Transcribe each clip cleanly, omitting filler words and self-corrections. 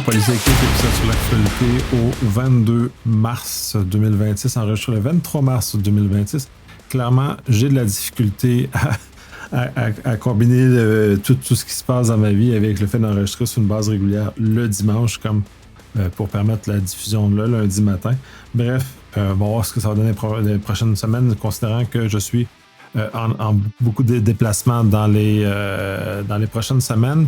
Polysécurité, épisode sur l'actualité au 22 mars 2026, enregistré le 23 mars 2026. Clairement, j'ai de la difficulté à combiner tout ce qui se passe dans ma vie avec le fait d'enregistrer sur une base régulière le dimanche, comme pour permettre la diffusion le lundi matin. Bref, on va voir ce que ça va donner les prochaines semaines, considérant que je suis en beaucoup de déplacements dans les prochaines semaines.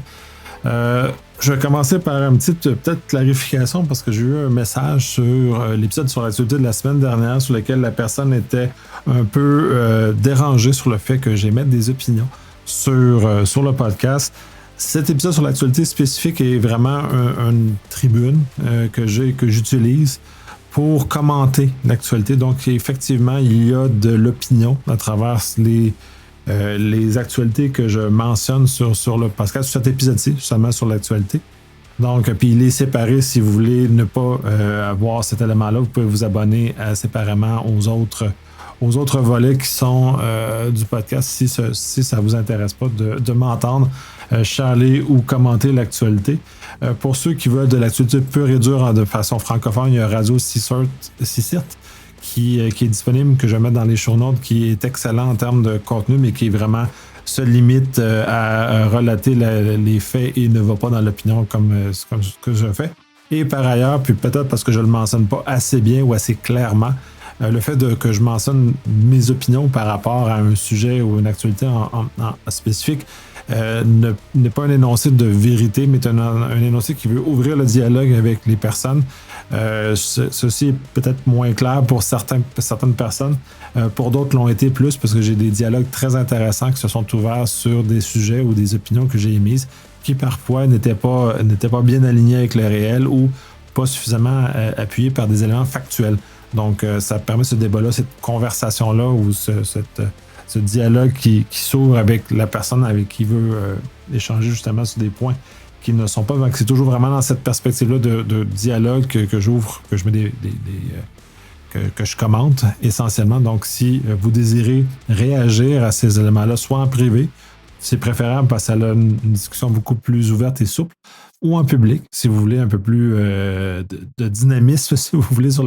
Je vais commencer par une petite peut-être clarification parce que j'ai eu un message sur l'épisode sur l'actualité de la semaine dernière sur lequel la personne était un peu dérangée sur le fait que j'émette des opinions sur le podcast. Cet épisode sur l'actualité spécifique est vraiment une tribune que j'utilise pour commenter l'actualité. Donc effectivement, il y a de l'opinion à travers les actualités que je mentionne sur le podcast, sur cet épisode-ci, seulement sur l'actualité. Donc, puis il est séparé. Si vous voulez ne pas avoir cet élément-là, vous pouvez vous abonner séparément aux autres volets qui sont du podcast si ça ne vous intéresse pas de m'entendre charler ou commenter l'actualité. Pour ceux qui veulent de l'actualité pure et dure de façon francophone, il y a Radio CICIRT qui est disponible, que je vais mettre dans les show notes, qui est excellent en termes de contenu, mais qui vraiment se limite à relater les faits et ne va pas dans l'opinion comme ce que je fais. Et par ailleurs, puis peut-être parce que je ne le mentionne pas assez bien ou assez clairement, le fait que je mentionne mes opinions par rapport à un sujet ou une actualité en spécifique n'est pas un énoncé de vérité, mais un énoncé qui veut ouvrir le dialogue avec les personnes. Ceci est peut-être moins clair pour certaines personnes. Pour d'autres l'ont été plus parce que j'ai des dialogues très intéressants qui se sont ouverts sur des sujets ou des opinions que j'ai émises qui parfois n'étaient pas bien alignés avec le réel ou pas suffisamment appuyés par des éléments factuels. Donc ça permet ce débat-là, cette conversation-là ou ce dialogue qui s'ouvre avec la personne avec qui veut échanger justement sur des points qui ne sont pas. Donc c'est toujours vraiment dans cette perspective-là de dialogue que j'ouvre, que je mets que je commente essentiellement. Donc si vous désirez réagir à ces éléments-là, soit en privé, c'est préférable parce que ça a une discussion beaucoup plus ouverte et souple, ou en public, si vous voulez un peu plus de dynamisme, si vous voulez, sur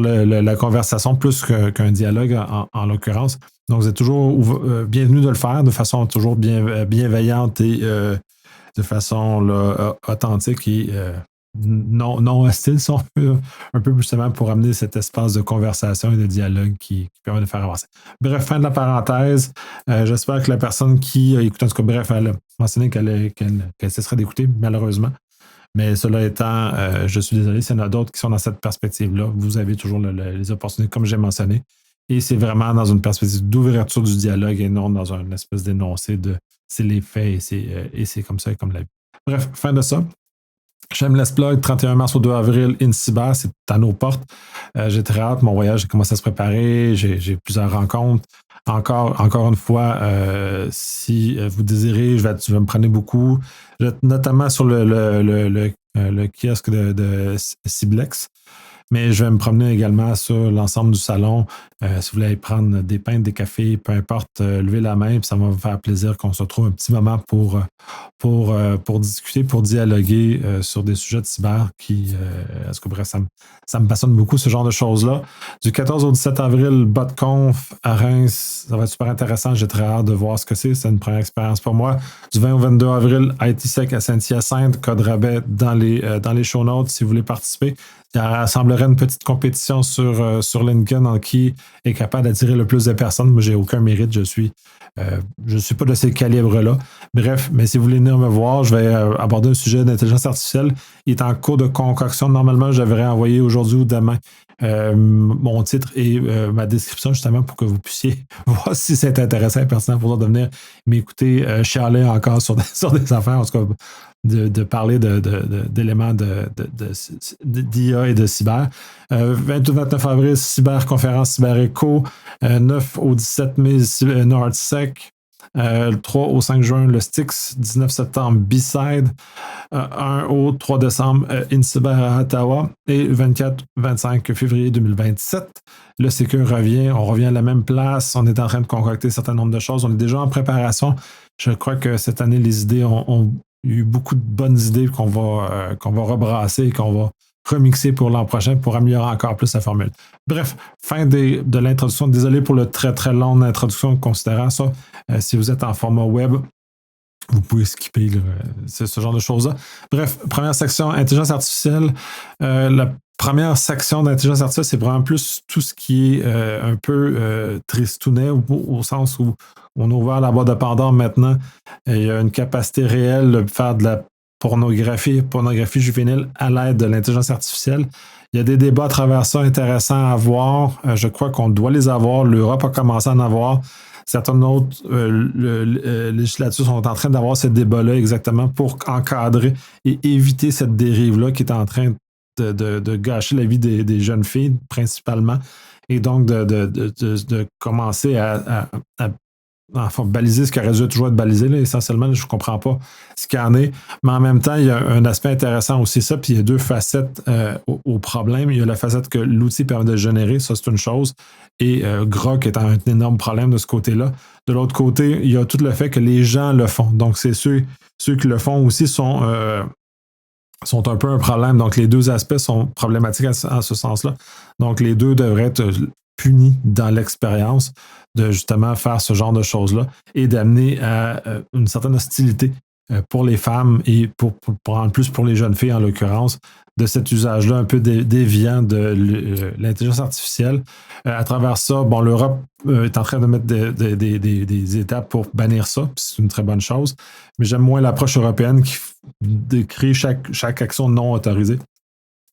la conversation, plus qu'un dialogue en l'occurrence. Donc, vous êtes toujours bienvenu de le faire de façon toujours bienveillante et de façon authentique et non hostile, si on peut, un peu justement pour amener cet espace de conversation et de dialogue qui permet de faire avancer. Bref, fin de la parenthèse. J'espère que la personne qui a écouté, en tout cas, bref, elle a mentionné qu'elle cesserait d'écouter, malheureusement. Mais cela étant, je suis désolé, s'il y en a d'autres qui sont dans cette perspective-là, vous avez toujours les opportunités, comme j'ai mentionné. Et c'est vraiment dans une perspective d'ouverture du dialogue et non dans une espèce d'énoncé de c'est les faits et c'est comme ça et comme la vie. Bref, fin de ça. Shameless plug, 31 mars au 2 avril, InCyber, c'est à nos portes. J'ai très hâte, mon voyage a commencé à se préparer, j'ai plusieurs rencontres. Encore une fois, si vous désirez, je vais me prendre beaucoup, notamment sur le kiosque de Ciblex. Mais je vais me promener également sur l'ensemble du salon. Si vous voulez aller prendre des pintes, des cafés, peu importe, levez la main, puis ça va me faire plaisir qu'on se retrouve un petit moment pour discuter, pour dialoguer sur des sujets de cyber qui, est-ce que bref, ça me passionne beaucoup, ce genre de choses-là. Du 14 au 17 avril, BotConf à Reims, ça va être super intéressant. J'ai très hâte de voir ce que c'est. C'est une première expérience pour moi. Du 20 au 22 avril, ITSec à Saint-Hyacinthe, code rabais dans les show notes si vous voulez participer. Il rassemblerait une petite compétition sur LinkedIn en qui est capable d'attirer le plus de personnes. Moi, j'ai aucun mérite. Je suis pas de ces calibres-là. Bref, mais si vous voulez venir me voir, je vais aborder un sujet d'intelligence artificielle. Il est en cours de concoction. Normalement, je devrais envoyer aujourd'hui ou demain mon titre et ma description justement pour que vous puissiez voir si c'est intéressant et pertinent pour vous de venir m'écouter chialer encore sur des affaires. En tout cas, de parler d'éléments d'IA et de cyber. 28-29 avril, cyberconférence CyberEcho. 9 au 17 mai, NordSec. Le 3 au 5 juin, le Styx. 19 septembre, B-Side. 1 au 3 décembre, InCyber à Ottawa. Et 24-25 février 2027, le Secure revient. On revient à la même place. On est en train de concocter un certain nombre de choses. On est déjà en préparation. Je crois que cette année, les idées ont il y a eu beaucoup de bonnes idées qu'on va rebrasser et qu'on va remixer pour l'an prochain pour améliorer encore plus la formule. Bref, fin de l'introduction. Désolé pour le très très longue introduction considérant ça. Si vous êtes en format web, vous pouvez skipper ce genre de choses-là. Bref, première section, intelligence artificielle. La première section d'intelligence artificielle, c'est vraiment plus tout ce qui est un peu tristounet, au sens où on a ouvert la boîte de Pandore maintenant. Il y a une capacité réelle de faire de la pornographie juvénile à l'aide de l'intelligence artificielle. Il y a des débats à travers ça intéressants à voir. Je crois qu'on doit les avoir. L'Europe a commencé à en avoir. Certaines autres législatures sont en train d'avoir ce débat-là exactement pour encadrer et éviter cette dérive-là qui est en train de gâcher la vie des jeunes filles, principalement, et donc de commencer à enfin, baliser ce qui aurait dû toujours être balisé. Là, essentiellement, je ne comprends pas ce qu'il y en est. Mais en même temps, il y a un aspect intéressant aussi, ça, puis il y a deux facettes au problème. Il y a la facette que l'outil permet de générer, ça, c'est une chose, et Grok est un énorme problème de ce côté-là. De l'autre côté, il y a tout le fait que les gens le font. Donc, c'est ceux qui le font aussi sont un peu un problème. Donc, les deux aspects sont problématiques en ce sens-là. Donc, les deux devraient être punis dans l'expérience de justement faire ce genre de choses-là et d'amener à une certaine hostilité pour les femmes et en plus pour les jeunes filles en l'occurrence, de cet usage-là un peu déviant de l'intelligence artificielle. À travers ça, bon, l'Europe est en train de mettre des étapes pour bannir ça, puis c'est une très bonne chose, mais j'aime moins l'approche européenne qui décrit chaque action non autorisée.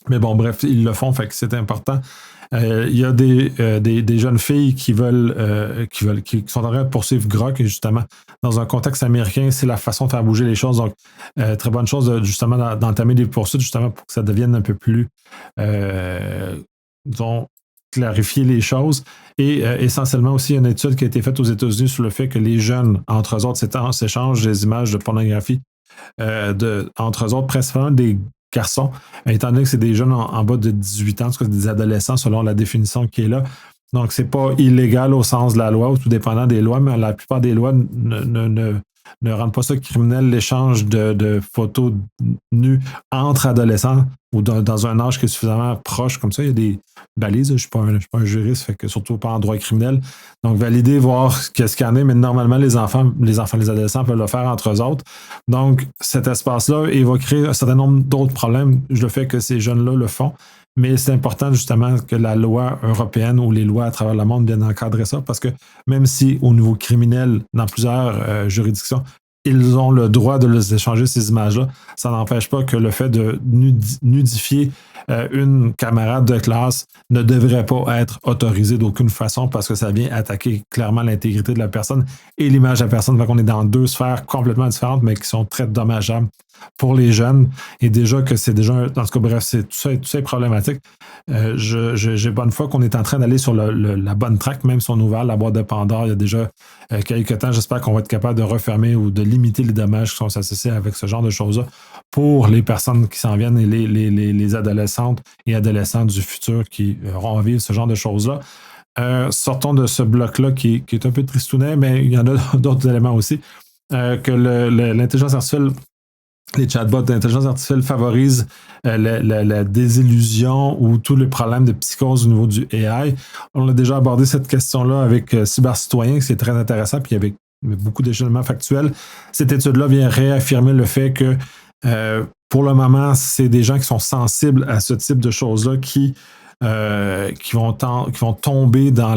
Mais bon, bref, ils le font, fait que c'est important. Il y a des jeunes filles qui sont en train de poursuivre Grok, et justement, dans un contexte américain, c'est la façon de faire bouger les choses. Donc, très bonne chose, justement, d'entamer des poursuites, justement, pour que ça devienne un peu plus, disons, clarifier les choses. Et essentiellement aussi, il y a une étude qui a été faite aux États-Unis sur le fait que les jeunes, entre eux autres, s'échangent des images de pornographie, entre eux autres, principalement des garçons, étant donné que c'est des jeunes en bas de 18 ans, en tout cas des adolescents selon la définition qui est là. Donc, c'est pas illégal au sens de la loi ou tout dépendant des lois, mais la plupart des lois ne rendent pas ça criminel, l'échange de photos nues entre adolescents ou dans un âge qui est suffisamment proche comme ça. Il y a des balises. Je ne suis pas un juriste, fait que surtout pas en droit criminel. Donc, valider, voir qu'est-ce qu'il y en a, mais normalement, les adolescents peuvent le faire entre eux autres. Donc, cet espace-là, il va créer un certain nombre d'autres problèmes. Le fait que ces jeunes-là le font. Mais c'est important justement que la loi européenne ou les lois à travers le monde viennent encadrer ça, parce que même si au niveau criminel, dans plusieurs juridictions, ils ont le droit de les échanger ces images-là, ça n'empêche pas que le fait de nudifier une camarade de classe ne devrait pas être autorisé d'aucune façon, parce que ça vient attaquer clairement l'intégrité de la personne et l'image de la personne. Donc on est dans deux sphères complètement différentes, mais qui sont très dommageables pour les jeunes. Et déjà que c'est déjà, en tout cas, bref, tout ça est problématique. J'ai bonne foi qu'on est en train d'aller sur la bonne track, même si on a ouvert la boîte de Pandore il y a déjà quelques temps. J'espère qu'on va être capable de refermer ou de limiter les dommages qui sont associés avec ce genre de choses-là pour les personnes qui s'en viennent et les adolescentes et adolescents du futur qui auront à vivre ce genre de choses-là. Sortons de ce bloc-là qui est un peu tristounet, mais il y en a d'autres éléments aussi. Que l'intelligence artificielle, les chatbots d'intelligence artificielle favorisent la désillusion ou tous les problèmes de psychose au niveau du AI. On a déjà abordé cette question-là avec Cybercitoyen, c'est très intéressant, puis avec beaucoup d'éléments factuels. Cette étude-là vient réaffirmer le fait que pour le moment, c'est des gens qui sont sensibles à ce type de choses-là qui vont tomber dans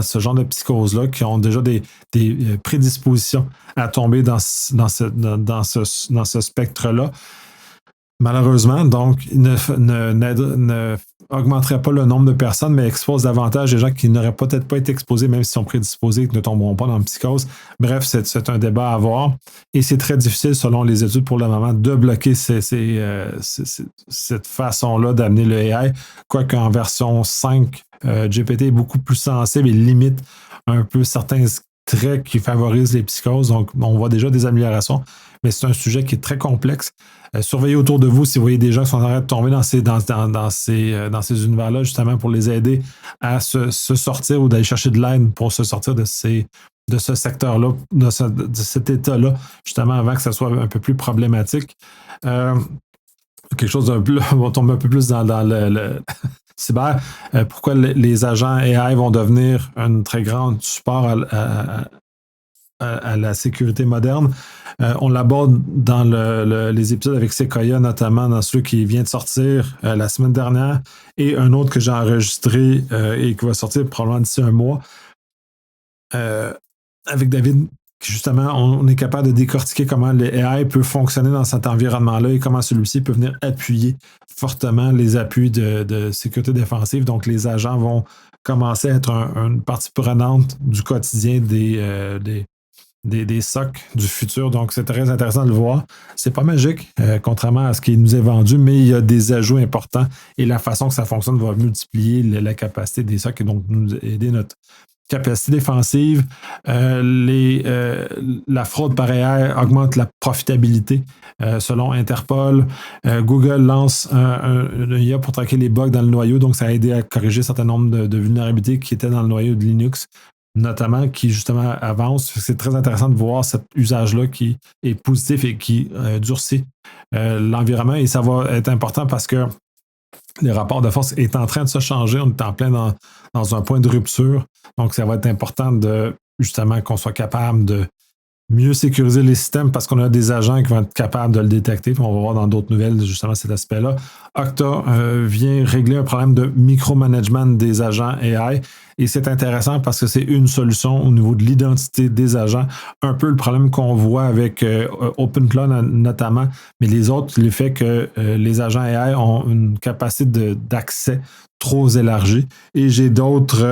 ce genre de psychose-là, qui ont déjà des prédispositions à tomber dans ce spectre-là. Malheureusement, donc, ne augmenterait pas le nombre de personnes, mais expose davantage des gens qui n'auraient peut-être pas été exposés, même s'ils sont prédisposés, qui ne tomberont pas dans la psychose. Bref, c'est un débat à avoir. Et c'est très difficile, selon les études pour le moment, de bloquer cette façon-là d'amener le AI. Quoique en version 5, GPT est beaucoup plus sensible et limite un peu certains traits qui favorisent les psychoses. Donc, on voit déjà des améliorations, mais c'est un sujet qui est très complexe. Surveillez autour de vous si vous voyez des gens qui sont en train de tomber dans ces univers-là, justement pour les aider à se sortir ou d'aller chercher de l'aide pour se sortir de ces de ce secteur-là, de cet état-là, justement, avant que ça soit un peu plus problématique. Quelque chose d'un peu, on va tomber un peu plus dans le cyber. Pourquoi les agents AI vont devenir un très grand support à la sécurité moderne. On l'aborde dans les épisodes avec Sequoia, notamment dans celui qui vient de sortir la semaine dernière, et un autre que j'ai enregistré et qui va sortir probablement d'ici un mois. Avec David, justement, on est capable de décortiquer comment le AI peut fonctionner dans cet environnement-là et comment celui-ci peut venir appuyer fortement les appuis de sécurité défensive. Donc, les agents vont commencer à être une partie prenante du quotidien des SOC du futur. Donc, c'est très intéressant de le voir. C'est pas magique, contrairement à ce qui nous est vendu, mais il y a des ajouts importants et la façon que ça fonctionne va multiplier la capacité des SOC et donc nous aider notre capacité défensive. La fraude par AI augmente la profitabilité selon Interpol. Google lance une IA pour traquer les bugs dans le noyau, donc ça a aidé à corriger un certain nombre de vulnérabilités qui étaient dans le noyau de Linux, notamment, qui justement avance. C'est très intéressant de voir cet usage-là qui est positif et qui durcit l'environnement. Et ça va être important parce que les rapports de force est en train de se changer. On est en plein dans un point de rupture. Donc, ça va être important de justement qu'on soit capable de mieux sécuriser les systèmes parce qu'on a des agents qui vont être capables de le détecter. Puis on va voir dans d'autres nouvelles justement cet aspect-là. Okta vient régler un problème de micromanagement des agents AI. Et c'est intéressant parce que c'est une solution au niveau de l'identité des agents. Un peu le problème qu'on voit avec OpenClaw notamment, mais les autres, le fait que les agents AI ont une capacité d'accès trop élargie. Et j'ai d'autres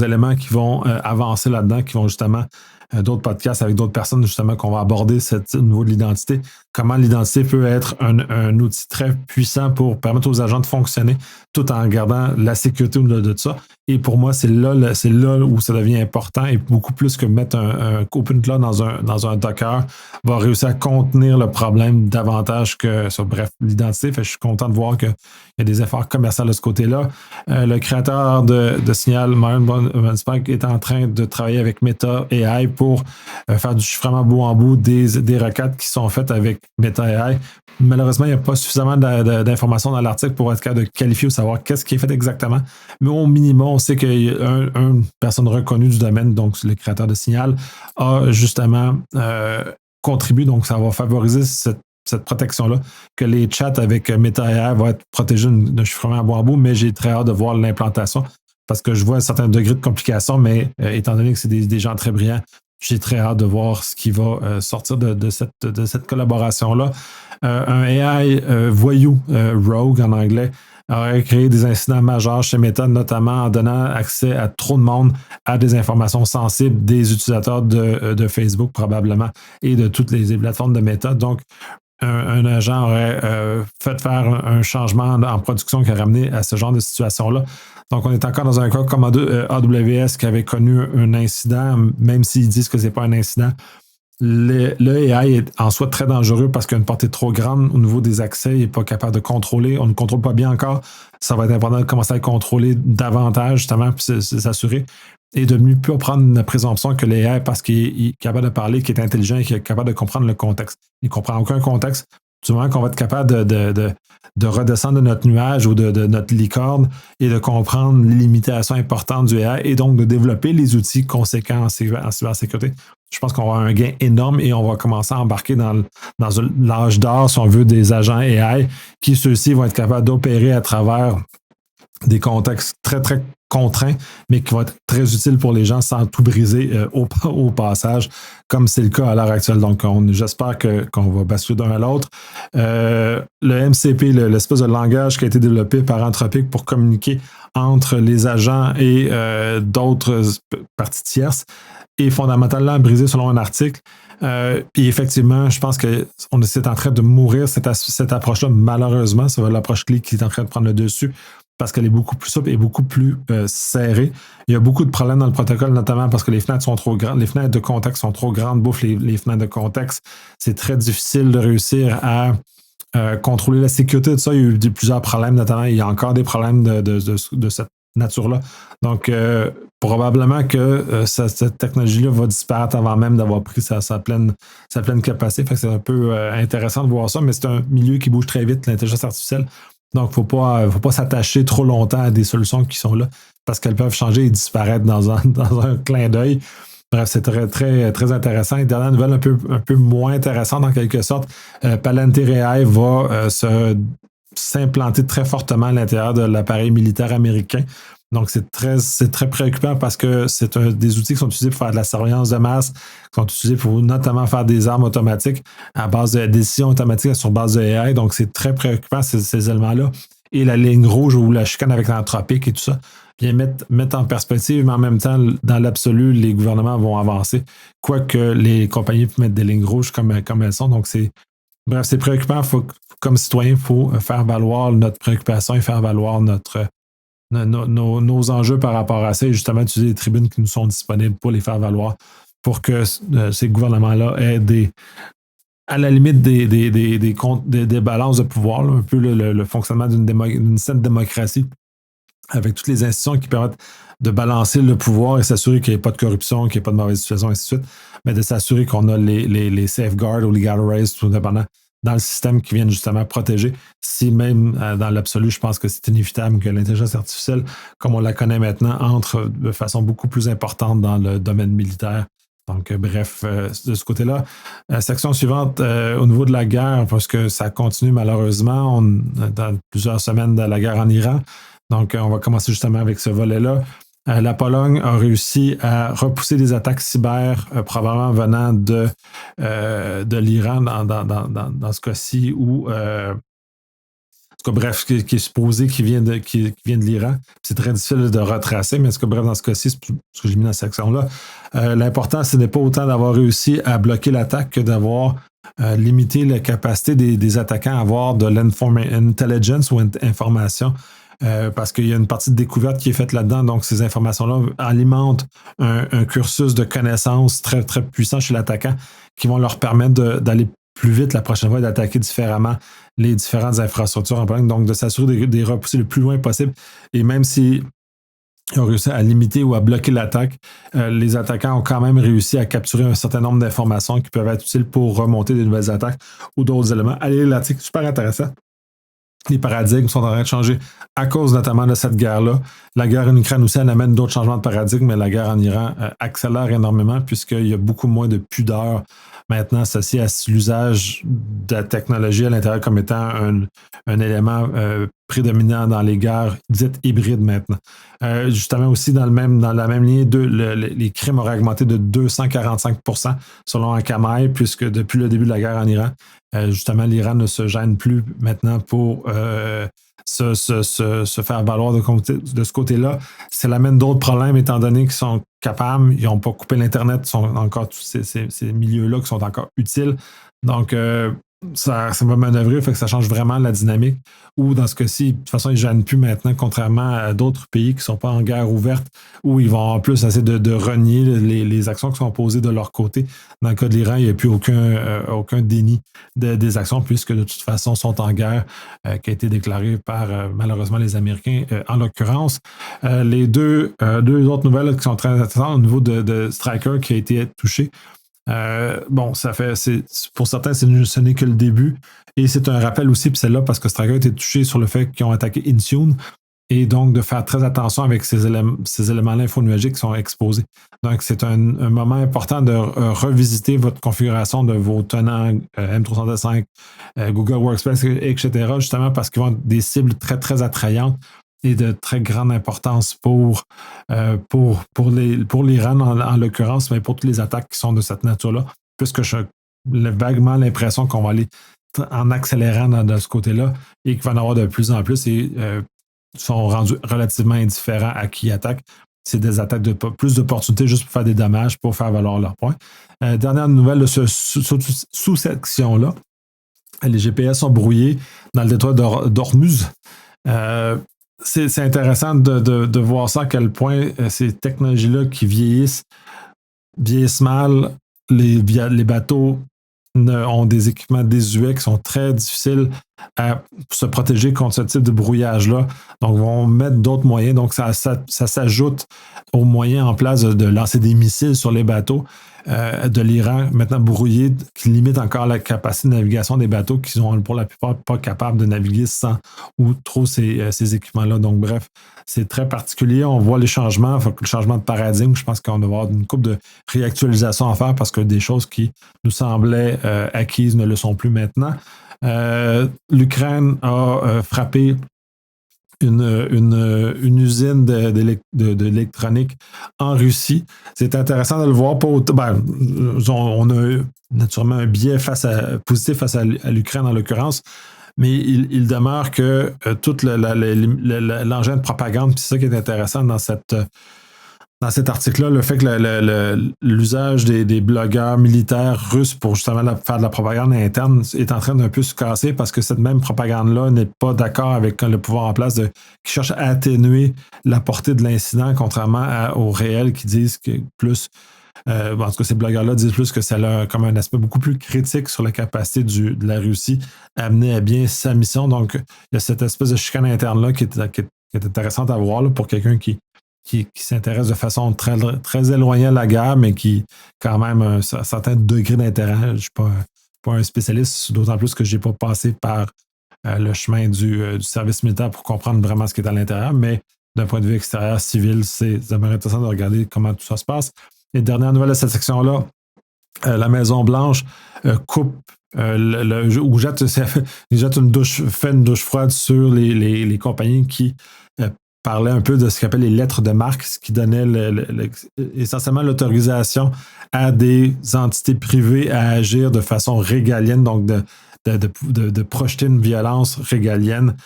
éléments qui vont avancer là-dedans, qui vont justement d'autres podcasts avec d'autres personnes, justement, qu'on va aborder ce niveau de l'identité. Comment l'identité peut être un outil très puissant pour permettre aux agents de fonctionner tout en gardant la sécurité de ça. Et pour moi, c'est là où ça devient important et beaucoup plus que mettre un OpenClaw dans un Docker va réussir à contenir le problème davantage que ça. Bref, l'identité. Je suis content de voir qu'il y a des efforts commerciaux de ce côté-là. Le créateur de Signal, Myron Bonspark, est en train de travailler avec Meta AI pour faire du chiffrement bout en bout des requêtes qui sont faites avec Meta AI. Malheureusement, il n'y a pas suffisamment d'informations dans l'article pour être capable de qualifier ou savoir qu'est-ce qui est fait exactement. Mais au minimum, on sait qu'il y a une personne reconnue du domaine, donc le créateur de Signal, a justement contribué. Donc, ça va favoriser cette protection-là, que les chats avec Meta AI vont être protégés d'un chiffrement à bout en bout, mais j'ai très hâte de voir l'implantation parce que je vois un certain degré de complication, mais étant donné que c'est des gens très brillants, j'ai très hâte de voir ce qui va sortir de cette collaboration-là. Un AI voyou, Rogue en anglais, aurait créé des incidents majeurs chez Meta, notamment en donnant accès à trop de monde à des informations sensibles des utilisateurs de Facebook probablement et de toutes les plateformes de Meta. Donc, un agent aurait fait faire un changement en production qui a ramené à ce genre de situation-là. Donc, on est encore dans un cas comme AWS qui avait connu un incident, même s'ils disent que ce n'est pas un incident. Le AI est en soi très dangereux parce qu'il y a une portée trop grande au niveau des accès. Il n'est pas capable de contrôler. On ne contrôle pas bien encore. Ça va être important de commencer à le contrôler davantage, justement, puis s'assurer. Et de ne plus prendre la présomption que l'AI, parce qu'il est capable de parler, qu'il est intelligent et qu'il est capable de comprendre le contexte. Il ne comprend aucun contexte. Du moment qu'on va être capable de redescendre de notre nuage ou de notre licorne et de comprendre les limitations importantes du AI et donc de développer les outils conséquents en cybersécurité, je pense qu'on va avoir un gain énorme et on va commencer à embarquer dans l'âge d'or, si on veut, des agents AI qui, ceux-ci, vont être capables d'opérer à travers des contextes très, très contraints, mais qui vont être très utiles pour les gens sans tout briser au passage, comme c'est le cas à l'heure actuelle. Donc, j'espère qu'on va basculer d'un à l'autre. Le MCP, l'espèce de langage qui a été développé par Anthropic pour communiquer entre les agents et d'autres parties tierces, est fondamentalement brisé selon un article. Puis effectivement, je pense que c'est en train de mourir, cette approche-là, malheureusement. C'est l'approche clé qui est en train de prendre le dessus parce qu'elle est beaucoup plus souple et beaucoup plus serrée. Il y a beaucoup de problèmes dans le protocole, notamment parce que les fenêtres sont trop grandes, les fenêtres de contexte sont trop grandes, bouffent les fenêtres de contexte. C'est très difficile de réussir à contrôler la sécurité de ça. Il y a eu plusieurs problèmes, notamment il y a encore des problèmes de cette nature-là. Donc, probablement que cette technologie-là va disparaître avant même d'avoir pris sa pleine capacité. Fait que c'est un peu intéressant de voir ça, mais c'est un milieu qui bouge très vite, l'intelligence artificielle. Donc, faut pas s'attacher trop longtemps à des solutions qui sont là parce qu'elles peuvent changer et disparaître dans un clin d'œil. Bref, c'est très, très, très intéressant. Et dernière nouvelle un peu moins intéressante en quelque sorte, Palantir AI va s'implanter très fortement à l'intérieur de l'appareil militaire américain. Donc, c'est très préoccupant parce que c'est des outils qui sont utilisés pour faire de la surveillance de masse, qui sont utilisés pour notamment faire des armes automatiques à base de décisions automatiques sur base de AI. Donc, c'est très préoccupant, ces éléments-là. Et la ligne rouge ou la chicane avec l'anthropique et tout ça vient mettre en perspective, mais en même temps, dans l'absolu, les gouvernements vont avancer, quoique les compagnies peuvent mettre des lignes rouges comme elles sont. Donc, bref, c'est préoccupant. Comme citoyen, il faut faire valoir notre préoccupation et faire valoir nos enjeux par rapport à ça et justement utiliser les tribunes qui nous sont disponibles pour les faire valoir pour que ces gouvernements-là aient à la limite des balances de pouvoir, là, un peu le fonctionnement d'une saine démocratie avec toutes les institutions qui permettent de balancer le pouvoir et s'assurer qu'il n'y ait pas de corruption, qu'il n'y ait pas de mauvaise situation, et ainsi de suite, mais de s'assurer qu'on a les safeguards ou les guardrails, tout dépendant, dans le système qui viennent justement protéger. Si même dans l'absolu, je pense que c'est inévitable que l'intelligence artificielle, comme on la connaît maintenant, entre de façon beaucoup plus importante dans le domaine militaire. Donc, bref, de ce côté-là. Section suivante, au niveau de la guerre, parce que ça continue malheureusement, dans plusieurs semaines de la guerre en Iran. Donc, on va commencer justement avec ce volet-là. La Pologne a réussi à repousser des attaques cyber, probablement venant de l'Iran dans ce cas-ci, ou bref, qui est supposé qui vient de l'Iran. C'est très difficile de retracer, mais bref, dans ce cas-ci, c'est ce que j'ai mis dans cette section-là. L'important, ce n'est pas autant d'avoir réussi à bloquer l'attaque que d'avoir limité la capacité des attaquants à avoir de l'intelligence ou information. Parce qu'il y a une partie de découverte qui est faite là-dedans. Donc, ces informations-là alimentent un cursus de connaissances très, très puissant chez l'attaquant qui vont leur permettre d'aller plus vite la prochaine fois et d'attaquer différemment les différentes infrastructures en Pologne. Donc, de s'assurer de repousser le plus loin possible. Et même si ils ont réussi à limiter ou à bloquer l'attaque, les attaquants ont quand même réussi à capturer un certain nombre d'informations qui peuvent être utiles pour remonter des nouvelles attaques ou d'autres éléments. Allez, l'article, super intéressant. Les paradigmes sont en train de changer à cause notamment de cette guerre-là. La guerre en Ukraine aussi, elle amène d'autres changements de paradigme, mais la guerre en Iran accélère énormément puisqu'il y a beaucoup moins de pudeur maintenant associé à l'usage de la technologie à l'intérieur comme étant un élément prédominant dans les guerres dites hybrides maintenant. Justement aussi dans la même ligne, les crimes auraient augmenté de 245% selon Akamai, puisque depuis le début de la guerre en Iran, justement, l'Iran ne se gêne plus maintenant pour se faire valoir de ce côté-là. Ça amène d'autres problèmes, étant donné qu'ils sont capables, ils n'ont pas coupé l'Internet, sont encore tous ces milieux-là qui sont encore utiles. Donc, ça va manœuvrer, fait que ça change vraiment la dynamique. Ou dans ce cas-ci, de toute façon, ils ne gênent plus maintenant, contrairement à d'autres pays qui ne sont pas en guerre ouverte, où ils vont en plus essayer de renier les actions qui sont posées de leur côté. Dans le cas de l'Iran, il n'y a plus aucun déni des actions, puisque de toute façon, sont en guerre, qui a été déclarée par malheureusement les Américains en l'occurrence. Les deux autres nouvelles qui sont très intéressantes au niveau de Stryker qui a été touché. Bon, pour certains, ce n'est que le début. Et c'est un rappel aussi, puis c'est là parce que Stryker a été touché sur le fait qu'ils ont attaqué Intune. Et donc, de faire très attention avec ces éléments-là infonuagiques qui sont exposés. Donc, c'est un moment important de revisiter votre configuration de vos tenants M365, Google Workspace, etc., justement parce qu'ils vont être des cibles très, très attrayantes et de très grande importance pour l'Iran en l'occurrence, mais pour toutes les attaques qui sont de cette nature-là, puisque j'ai vaguement l'impression qu'on va aller en accélérant de ce côté-là et qu'il va en avoir de plus en plus et sont rendus relativement indifférents à qui attaque. C'est des attaques de plus d'opportunités juste pour faire des dommages, pour faire valoir leurs points. Dernière nouvelle de ce sous-section-là, les GPS sont brouillés dans le détroit d'Ormuz. C'est intéressant de voir ça, à quel point ces technologies-là qui vieillissent mal, les bateaux ont des équipements désuets qui sont très difficiles à se protéger contre ce type de brouillage-là. Donc, vont mettre d'autres moyens. Donc, ça s'ajoute aux moyens en place de lancer des missiles sur les bateaux de l'Iran, maintenant brouillés, qui limitent encore la capacité de navigation des bateaux qui sont pour la plupart pas capables de naviguer sans ou trop ces équipements-là. Donc, bref, c'est très particulier. On voit les changements, le changement de paradigme. Je pense qu'on va avoir une couple de réactualisations à faire parce que des choses qui nous semblaient acquises ne le sont plus maintenant. L'Ukraine a frappé une usine d'électronique en Russie. C'est intéressant de le voir. On a naturellement un biais positif face à l'Ukraine en l'occurrence, mais il demeure que tout l'engin de propagande, puis c'est ça qui est intéressant dans cet article-là, le fait que l'usage des blogueurs militaires russes pour justement faire de la propagande interne est en train d'un peu se casser parce que cette même propagande-là n'est pas d'accord avec le pouvoir en place qui cherche à atténuer la portée de l'incident, contrairement aux réels qui disent que plus. En tout cas, ces blogueurs-là disent plus que ça a comme un aspect beaucoup plus critique sur la capacité de la Russie à mener à bien sa mission. Donc, il y a cette espèce de chicane interne-là qui est intéressante à voir là, pour quelqu'un qui s'intéresse de façon très, très éloignée à la guerre, mais qui, quand même, un certain degré d'intérêt. Je ne suis pas un spécialiste, d'autant plus que je n'ai pas passé par le chemin du service militaire pour comprendre vraiment ce qui est à l'intérieur, mais d'un point de vue extérieur, civil, ça m'est intéressant de regarder comment tout ça se passe. Et dernière nouvelle de cette section-là, la Maison-Blanche coupe ou jette une douche froide sur les compagnies qui parlait un peu de ce qu'on appelle les lettres de marque, ce qui donnait essentiellement l'autorisation à des entités privées à agir de façon régalienne, donc de projeter une violence régalienne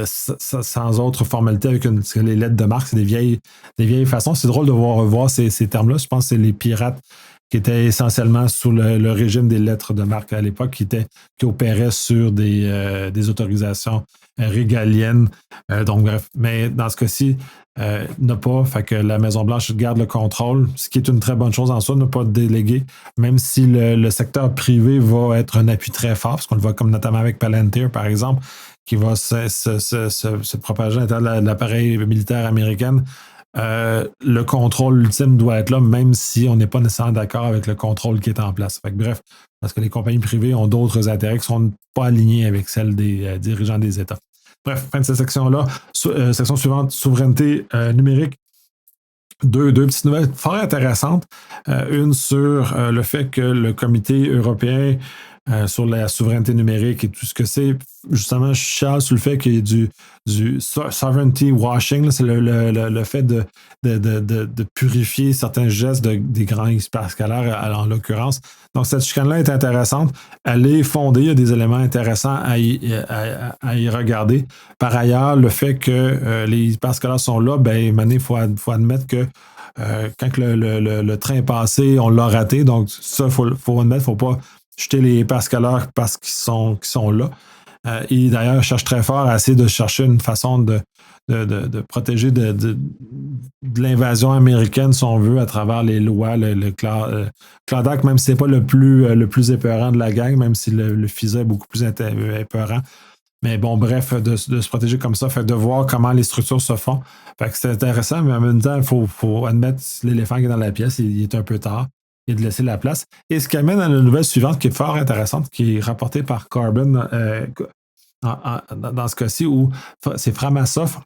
sans autre formalité avec les lettres de marque. C'est des vieilles façons. C'est drôle de revoir ces termes-là. Je pense que c'est les pirates qui étaient essentiellement sous le régime des lettres de marque à l'époque, qui opéraient sur des autorisations régaliennes. Donc, bref, mais dans ce cas-ci, n'a pas, fait que la Maison-Blanche garde le contrôle, ce qui est une très bonne chose en soi, ne pas déléguer, même si le secteur privé va être un appui très fort, parce qu'on le voit comme notamment avec Palantir, par exemple, qui va se propager à l'intérieur de l'appareil militaire américain. Le contrôle ultime doit être là, même si on n'est pas nécessairement d'accord avec le contrôle qui est en place. Fait que, bref, parce que les compagnies privées ont d'autres intérêts qui ne sont pas alignés avec celles des dirigeants des États. Bref, fin de cette section-là. Section suivante, souveraineté numérique. Deux petites nouvelles fort intéressantes. Une sur le fait que le comité européen sur la souveraineté numérique et tout ce que c'est, justement, je chiale sur le fait qu'il y ait du sovereignty washing, là, c'est le fait de purifier certains gestes des grands hyperscalaires en l'occurrence. Donc, cette chicane-là est intéressante. Elle est fondée, il y a des éléments intéressants à y regarder. Par ailleurs, le fait que les hyperscalaires sont là, il faut admettre que quand le train est passé, on l'a raté. Donc, ça, il faut admettre, il ne faut pas jeter les hyperscalaires parce qu'ils sont là. Et d'ailleurs, je cherche très fort à essayer de chercher une façon de protéger de l'invasion américaine, si on veut, à travers les lois, le Cloud Act, même si ce n'est pas le plus épeurant de la gang, même si le FISA est beaucoup plus épeurant. Mais bon, bref, de se protéger comme ça, fait de voir comment les structures se font. Fait que c'est intéressant, mais en même temps, il faut admettre l'éléphant qui est dans la pièce, il est un peu tard. Et de laisser la place. Et ce qui amène à la nouvelle suivante qui est fort intéressante, qui est rapportée par Carbon dans ce cas-ci, où c'est Framasoft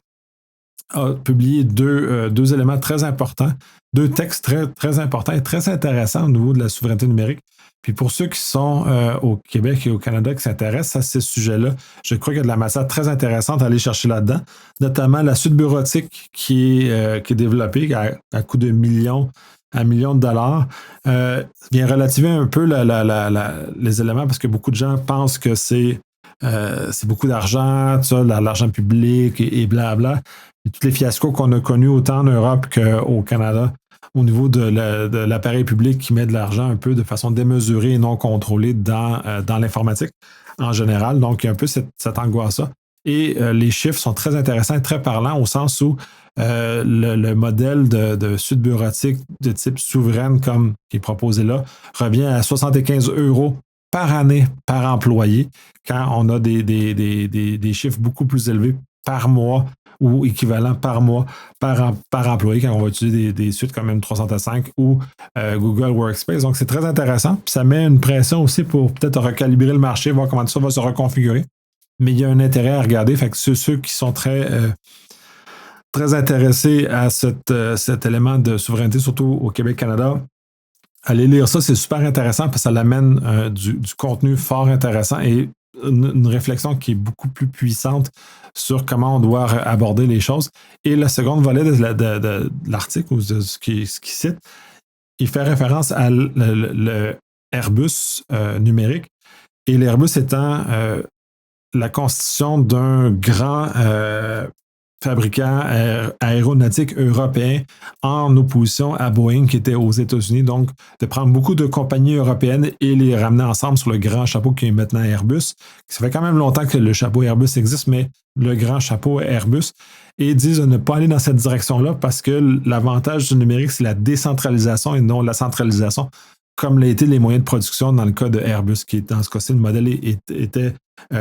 a publié deux éléments très importants, deux textes très, très importants et très intéressants au niveau de la souveraineté numérique. Puis pour ceux qui sont au Québec et au Canada qui s'intéressent à ces sujets-là, je crois qu'il y a de la matière très intéressante à aller chercher là-dedans, notamment la suite bureautique qui est développée à coût de millions de dollars, vient relativer un peu les éléments parce que beaucoup de gens pensent que c'est beaucoup d'argent, l'argent public et blabla. Et tous les fiascos qu'on a connus autant en Europe qu'au Canada au niveau de l'appareil public qui met de l'argent un peu de façon démesurée et non contrôlée dans l'informatique en général. Donc, il y a un peu cette angoisse-là. Et les chiffres sont très intéressants et très parlants au sens où le modèle de suite bureautique de type souveraine comme qui est proposé là revient à 75 € par année, par employé, quand on a des chiffres beaucoup plus élevés par mois ou équivalent par mois, par employé, quand on va utiliser des suites comme M365 ou Google Workspace. Donc, c'est très intéressant. Puis ça met une pression aussi pour peut-être recalibrer le marché, voir comment tout ça va se reconfigurer. Mais il y a un intérêt à regarder. Fait que ceux qui sont très intéressés à cet élément de souveraineté, surtout au Québec-Canada, allez lire ça, c'est super intéressant parce que ça l'amène du contenu fort intéressant et une réflexion qui est beaucoup plus puissante sur comment on doit aborder les choses. Et le second volet de l'article, ou de ce qu'il cite, il fait référence à le Airbus numérique. Et l'Airbus étant la constitution d'un grand fabricant aéronautique européen en opposition à Boeing qui était aux États-Unis. Donc, de prendre beaucoup de compagnies européennes et les ramener ensemble sur le grand chapeau qui est maintenant Airbus. Ça fait quand même longtemps que le chapeau Airbus existe, mais le grand chapeau Airbus. Et disent de ne pas aller dans cette direction-là parce que l'avantage du numérique, c'est la décentralisation et non la centralisation, comme l'a été les moyens de production dans le cas de Airbus, qui dans ce cas-ci, le modèle était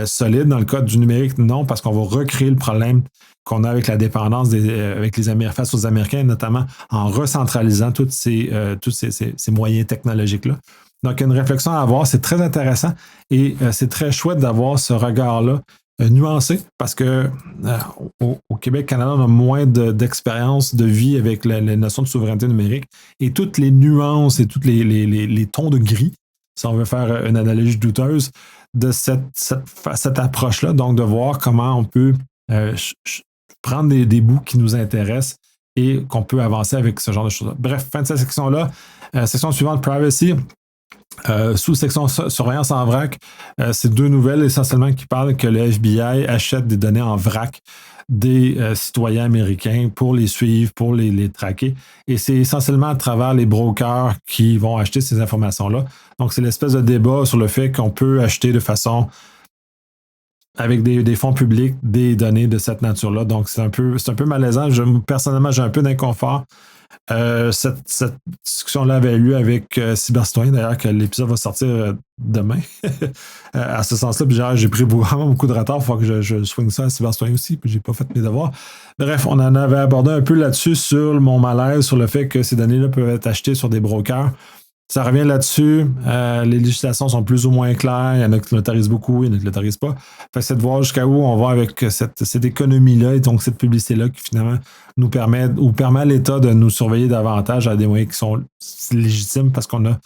solide. Dans le cas du numérique, non, parce qu'on va recréer le problème qu'on a avec la dépendance avec les Américains face aux Américains, notamment en recentralisant tous ces moyens technologiques-là. Donc, il y a une réflexion à avoir, c'est très intéressant et c'est très chouette d'avoir ce regard-là nuancé parce que au Québec, Canada, on a moins d'expérience de vie avec les notions de souveraineté numérique et toutes les nuances et tous les tons de gris, si on veut faire une analogie douteuse, de cette approche-là, donc de voir comment on peut prendre des bouts qui nous intéressent et qu'on peut avancer avec ce genre de choses-là. Bref, fin de cette section-là. Section suivante, Privacy. Sous-section surveillance en vrac, c'est deux nouvelles essentiellement qui parlent que le FBI achète des données en vrac des citoyens américains pour les suivre, pour les traquer. Et c'est essentiellement à travers les brokers qui vont acheter ces informations-là. Donc, c'est l'espèce de débat sur le fait qu'on peut acheter de façon avec des fonds publics des données de cette nature-là. Donc, c'est un peu malaisant. Personnellement, j'ai un peu d'inconfort. Cette discussion-là avait eu lieu avec Cybercitoyen, d'ailleurs, que l'épisode va sortir demain. À ce sens-là, puis j'ai pris vraiment beaucoup de retard. Il faut que je soigne ça à Cybercitoyen aussi, puis j'ai pas fait mes devoirs. Bref, on en avait abordé un peu là-dessus sur mon malaise, sur le fait que ces données-là peuvent être achetées sur des brokers. Ça revient là-dessus. Les législations sont plus ou moins claires. Il y en a qui l'autorisent beaucoup, il y en a qui ne l'autorisent pas. Fait que c'est de voir jusqu'à où on va avec cette économie-là et donc cette publicité-là qui finalement nous permet à l'État de nous surveiller davantage à des moyens qui sont légitimes parce qu'on a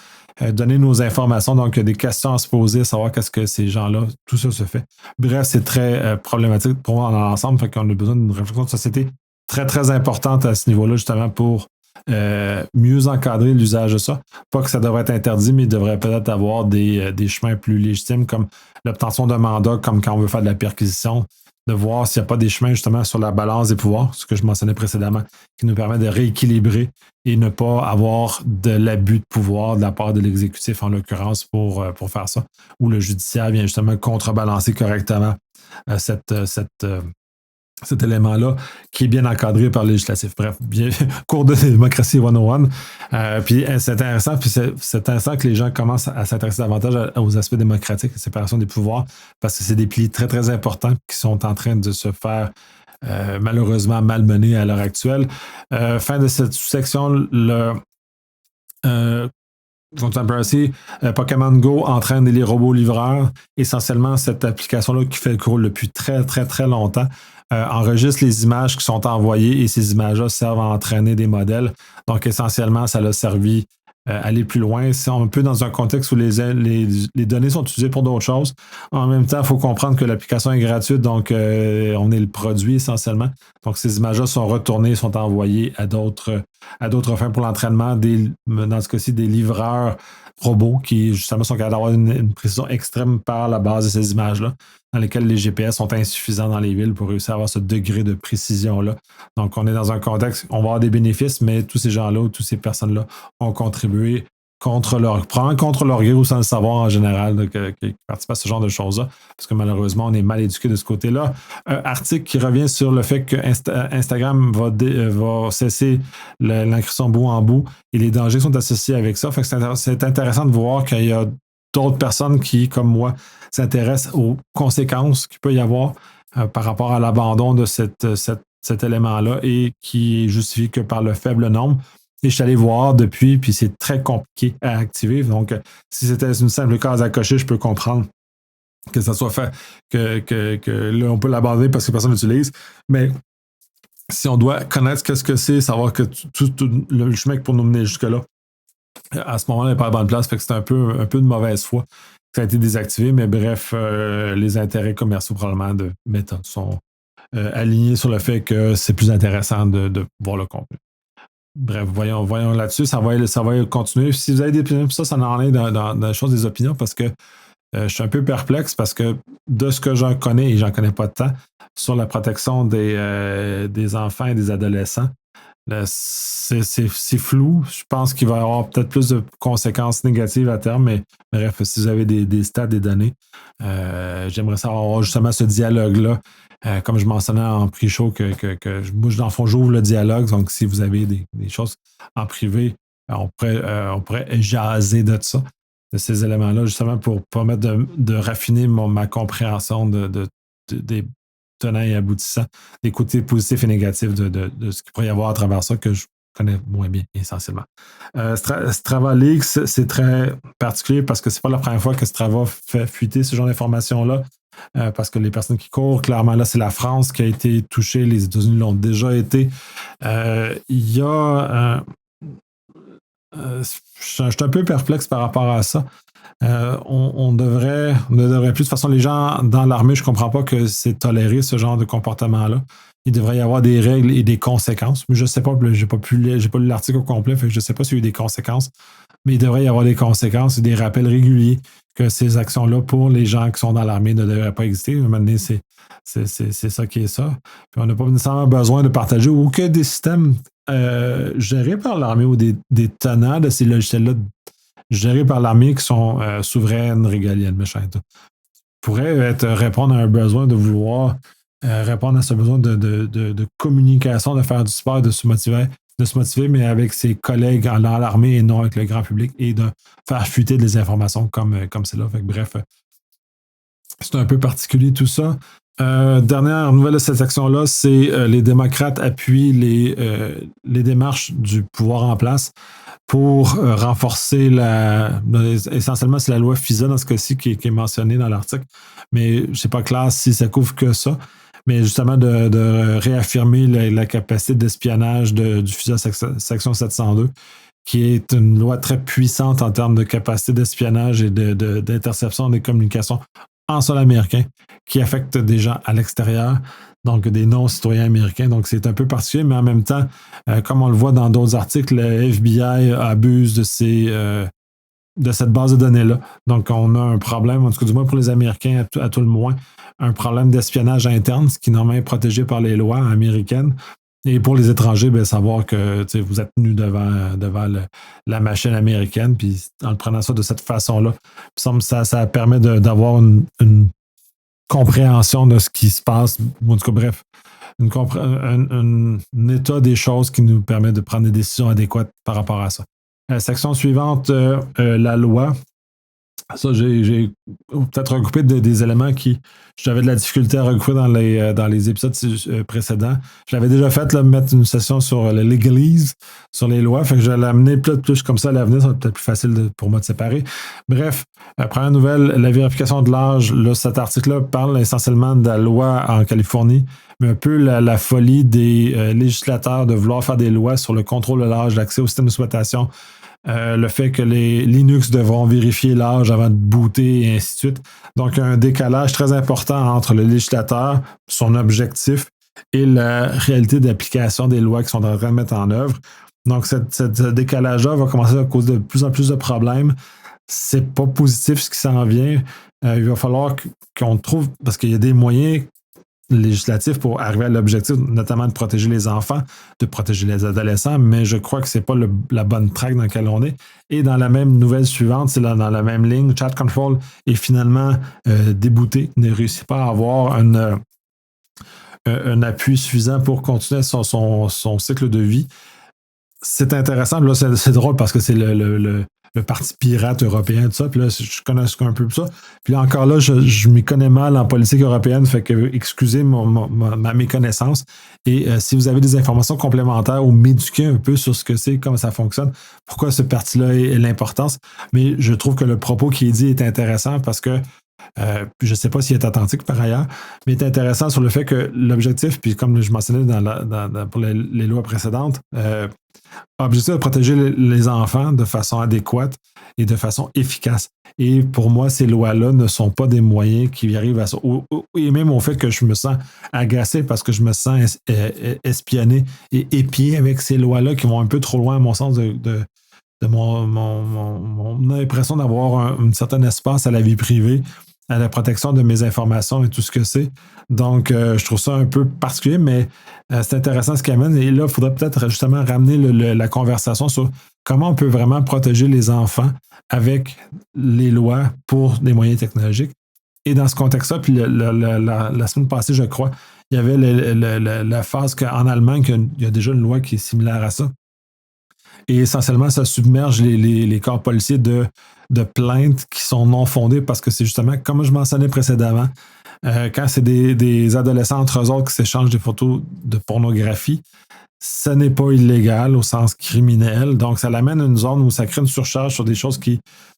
donné nos informations. Donc, il y a des questions à se poser, à savoir qu'est-ce que ces gens-là, tout ça se fait. Bref, c'est très problématique pour moi dans l'ensemble. Fait qu'on a besoin d'une réflexion de société très, très importante à ce niveau-là, justement, pour mieux encadrer l'usage de ça. Pas que ça devrait être interdit, mais il devrait peut-être avoir des chemins plus légitimes comme l'obtention d'un mandat, comme quand on veut faire de la perquisition, de voir s'il n'y a pas des chemins justement sur la balance des pouvoirs, ce que je mentionnais précédemment, qui nous permet de rééquilibrer et ne pas avoir de l'abus de pouvoir de la part de l'exécutif, en l'occurrence, pour faire ça, où le judiciaire vient justement contrebalancer correctement cet élément-là qui est bien encadré par le législatif. Bref, cours de démocratie 101. Puis c'est intéressant, que les gens commencent à s'intéresser davantage aux aspects démocratiques, la séparation des pouvoirs, parce que c'est des plis très, très importants qui sont en train de se faire malheureusement malmenés à l'heure actuelle. Fin de cette sous-section, le Contemporary, Pokémon Go entraîne les robots livreurs. Essentiellement, cette application-là qui fait le cours depuis très, très, très longtemps enregistre les images qui sont envoyées et ces images-là servent à entraîner des modèles. Donc, essentiellement, ça l'a servi à aller plus loin. C'est un peu dans un contexte où les données sont utilisées pour d'autres choses. En même temps, il faut comprendre que l'application est gratuite, donc on est le produit essentiellement. Donc, ces images-là sont retournées, sont envoyées à d'autres fins pour l'entraînement, dans ce cas-ci, des livreurs robots qui, justement, sont capables d'avoir une précision extrême par la base de ces images-là, dans lesquelles les GPS sont insuffisants dans les villes pour réussir à avoir ce degré de précision-là. Donc, on est dans un contexte, on va avoir des bénéfices, mais tous ces gens-là ou toutes ces personnes-là ont contribué contre leur gré ou sans le savoir en général, qui participent à ce genre de choses-là, parce que malheureusement, on est mal éduqué de ce côté-là. Article qui revient sur le fait que Instagram va cesser l'encryption bout en bout et les dangers qui sont associés avec ça. Fait que c'est intéressant de voir qu'il y a d'autres personnes qui, comme moi, s'intéressent aux conséquences qu'il peut y avoir par rapport à l'abandon de cet élément-là et qui est justifié que par le faible nombre. Et je suis allé voir depuis, puis c'est très compliqué à activer. Donc, si c'était une simple case à cocher, je peux comprendre que ça soit fait, que là, on peut l'abandonner parce que personne n'utilise. Mais si on doit connaître ce que c'est, savoir que tout le chemin pour nous mener jusque-là, à ce moment-là, il n'est pas à la bonne place. Fait que c'est un peu de mauvaise foi que ça a été désactivé. Mais bref, les intérêts commerciaux probablement de Meta sont alignés sur le fait que c'est plus intéressant de voir le contenu. Bref, voyons là-dessus, ça va continuer. Si vous avez des opinions, ça en est dans la chose des opinions parce que je suis un peu perplexe parce que de ce que j'en connais, et j'en connais pas de temps, sur la protection des enfants et des adolescents, c'est flou. Je pense qu'il va y avoir peut-être plus de conséquences négatives à terme, mais bref, si vous avez des stats, des données, j'aimerais savoir justement ce dialogue-là. Comme je mentionnais en pre-show, que moi, dans le fond, j'ouvre le dialogue. Donc, si vous avez des choses en privé, on pourrait jaser de ça, de ces éléments-là, justement pour permettre de raffiner ma compréhension des tenants et aboutissants, des côtés positifs et négatifs de ce qu'il pourrait y avoir à travers ça que je connais moins bien, essentiellement. Strava Leaks, c'est très particulier parce que c'est pas la première fois que Strava fait fuiter ce genre d'informations-là. Parce que les personnes qui courent, clairement, là, c'est la France qui a été touchée, les États-Unis l'ont déjà été. Il y a. Je suis un peu perplexe par rapport à ça. On ne devrait plus. De toute façon, les gens dans l'armée, je ne comprends pas que c'est toléré, ce genre de comportement-là. Il devrait y avoir des règles et des conséquences. Mais je ne sais pas, je n'ai pas lu l'article au complet, fait que je ne sais pas s'il y a eu des conséquences. Mais il devrait y avoir des conséquences et des rappels réguliers que ces actions-là, pour les gens qui sont dans l'armée, ne devraient pas exister. À un moment donné, c'est ça qui est ça. Puis on n'a pas nécessairement besoin de partager ou que des systèmes gérés par l'armée ou des tenants de ces logiciels-là gérés par l'armée qui sont souveraines, régaliennes, machin. Pourrait répondre à un besoin de vouloir répondre à ce besoin de communication, de faire du sport, de se motiver, mais avec ses collègues dans l'armée et non avec le grand public et de faire fuiter des informations comme c'est là. Fait que, bref, c'est un peu particulier tout ça. Dernière nouvelle de cette action-là, c'est les démocrates appuient les démarches du pouvoir en place pour renforcer essentiellement, c'est la loi FISA dans ce cas-ci qui est mentionnée dans l'article, mais je sais pas clair si ça couvre que ça, mais justement de réaffirmer la capacité d'espionnage du FISA section 702, qui est une loi très puissante en termes de capacité d'espionnage et d'interception des communications en sol américain, qui affecte des gens à l'extérieur, donc des non-citoyens américains. Donc, c'est un peu particulier, mais en même temps, comme on le voit dans d'autres articles, le FBI abuse de cette base de données-là. Donc, on a un problème, en tout cas du moins pour les Américains, à tout le moins, un problème d'espionnage interne, ce qui normalement est protégé par les lois américaines. Et pour les étrangers, bien, savoir que vous êtes tenus devant la machine américaine, puis en le prenant ça de cette façon-là, ça permet d'avoir une compréhension de ce qui se passe, ou en tout cas, bref, un état des choses qui nous permet de prendre des décisions adéquates par rapport à ça. Section suivante, la loi. Ça, j'ai peut-être recoupé des éléments qui j'avais de la difficulté à recouper dans les épisodes précédents. Je l'avais déjà fait, mettre une session sur le legalese, sur les lois. Fait que je vais l'amener plus comme ça à l'avenir. Ça va être peut-être plus facile pour moi de séparer. Bref, première nouvelle, la vérification de l'âge. Là, cet article-là parle essentiellement de la loi en Californie, mais un peu la folie des législateurs de vouloir faire des lois sur le contrôle de l'âge, l'accès au système d'exploitation. Le fait que les Linux devront vérifier l'âge avant de booter et ainsi de suite. Donc, un décalage très important entre le législateur, son objectif et la réalité d'application des lois qui sont en train de mettre en œuvre. Donc, ce décalage-là va commencer à causer de plus en plus de problèmes. C'est pas positif ce qui s'en vient. Il va falloir qu'on trouve, parce qu'il y a des moyens législatif pour arriver à l'objectif, notamment de protéger les enfants, de protéger les adolescents, mais je crois que ce n'est pas la bonne track dans laquelle on est. Et dans la même nouvelle suivante, c'est dans la même ligne, Chat Control est finalement débooté, ne réussit pas à avoir un appui suffisant pour continuer son cycle de vie. C'est intéressant, là c'est drôle parce que c'est le parti pirate européen, tout ça. Puis là, je connais un peu ça. Puis là, encore là, je m'y connais mal en politique européenne, fait que excusez ma méconnaissance. Et si vous avez des informations complémentaires ou m'éduquer un peu sur ce que c'est, comment ça fonctionne, pourquoi ce parti-là est l'importance. Mais je trouve que le propos qui est dit est intéressant parce que je ne sais pas s'il est authentique par ailleurs, mais il est intéressant sur le fait que l'objectif, puis comme je mentionnais pour les lois précédentes, l'objectif de protéger les enfants de façon adéquate et de façon efficace. Et pour moi, ces lois-là ne sont pas des moyens qui arrivent à ça. Et même au fait que je me sens agacé parce que je me sens espionné et épié avec ces lois-là qui vont un peu trop loin, à mon sens, de mon impression d'avoir un certain espace à la vie privée, à la protection de mes informations et tout ce que c'est. Donc, je trouve ça un peu particulier, mais c'est intéressant ce qu'il amène. Et là, il faudrait peut-être justement ramener la conversation sur comment on peut vraiment protéger les enfants avec les lois pour des moyens technologiques. Et dans ce contexte-là, puis la semaine passée, je crois, il y avait la phase qu'en Allemagne, il y a déjà une loi qui est similaire à ça. Et essentiellement, ça submerge les corps policiers de plaintes qui sont non fondées parce que c'est justement, comme je mentionnais précédemment, quand c'est des adolescents entre eux autres qui s'échangent des photos de pornographie, ce n'est pas illégal au sens criminel. Donc, ça l'amène à une zone où ça crée une surcharge sur des choses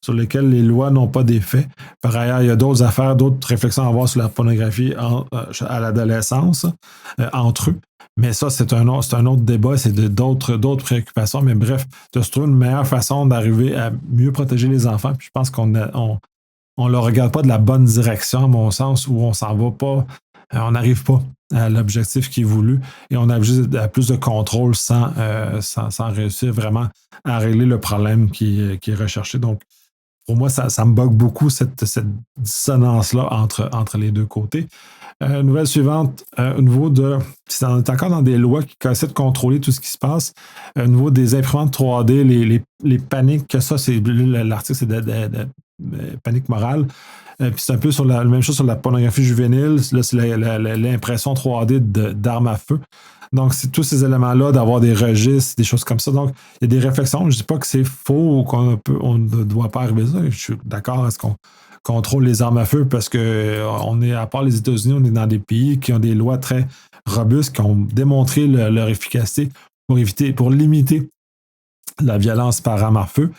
sur lesquelles les lois n'ont pas d'effet. Par ailleurs, il y a d'autres affaires, d'autres réflexions à avoir sur la pornographie à l'adolescence, entre eux. Mais ça, c'est un autre débat, c'est d'autres préoccupations. Mais bref, de se trouver une meilleure façon d'arriver à mieux protéger les enfants. Puis je pense qu'on ne le regarde pas de la bonne direction, à mon sens, où on s'en va pas, on n'arrive pas à l'objectif qui est voulu et on a juste plus de contrôle sans réussir vraiment à régler le problème qui est recherché. Donc, pour moi, ça me bug beaucoup cette dissonance-là entre les deux côtés. Nouvelle suivante, au niveau on est encore dans des lois qui essaient de contrôler tout ce qui se passe. Au niveau des imprimantes 3D, les paniques, ça, c'est l'article, c'est de panique morale. Puis c'est un peu sur la même chose sur la pornographie juvénile. Là, c'est l'impression 3D d'armes à feu. Donc, c'est tous ces éléments-là, d'avoir des registres, des choses comme ça. Donc, il y a des réflexions. Je ne dis pas que c'est faux ou qu'on ne doit pas arriver à ça. Je suis d'accord à ce qu'on contrôle les armes à feu parce que à part les États-Unis, on est dans des pays qui ont des lois très robustes, qui ont démontré leur efficacité pour limiter la violence par arme à feu.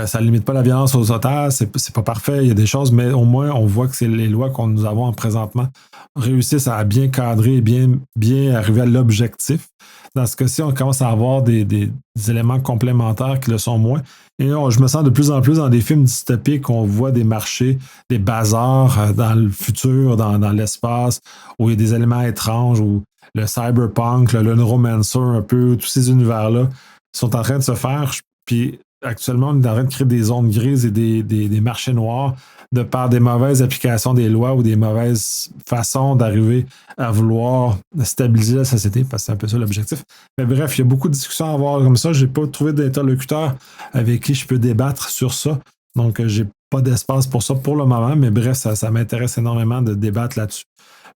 Ça ne limite pas la violence aux otages, c'est pas parfait, il y a des choses, mais au moins on voit que c'est les lois que nous avons présentement réussissent à bien cadrer et bien arriver à l'objectif. Dans ce cas-ci, on commence à avoir des éléments complémentaires qui le sont moins. Et je me sens de plus en plus dans des films dystopiques où on voit des marchés, des bazars dans le futur, dans l'espace, où il y a des éléments étranges, où le cyberpunk, le neuromancer, un peu, tous ces univers-là sont en train de se faire. Puis actuellement, on est en train de créer des zones grises et des marchés noirs de par des mauvaises applications des lois ou des mauvaises façons d'arriver à vouloir stabiliser la société, parce que c'est un peu ça l'objectif. Mais bref, il y a beaucoup de discussions à avoir comme ça. Je n'ai pas trouvé d'interlocuteur avec qui je peux débattre sur ça. Donc, j'ai pas d'espace pour ça pour le moment, mais bref, ça m'intéresse énormément de débattre là-dessus.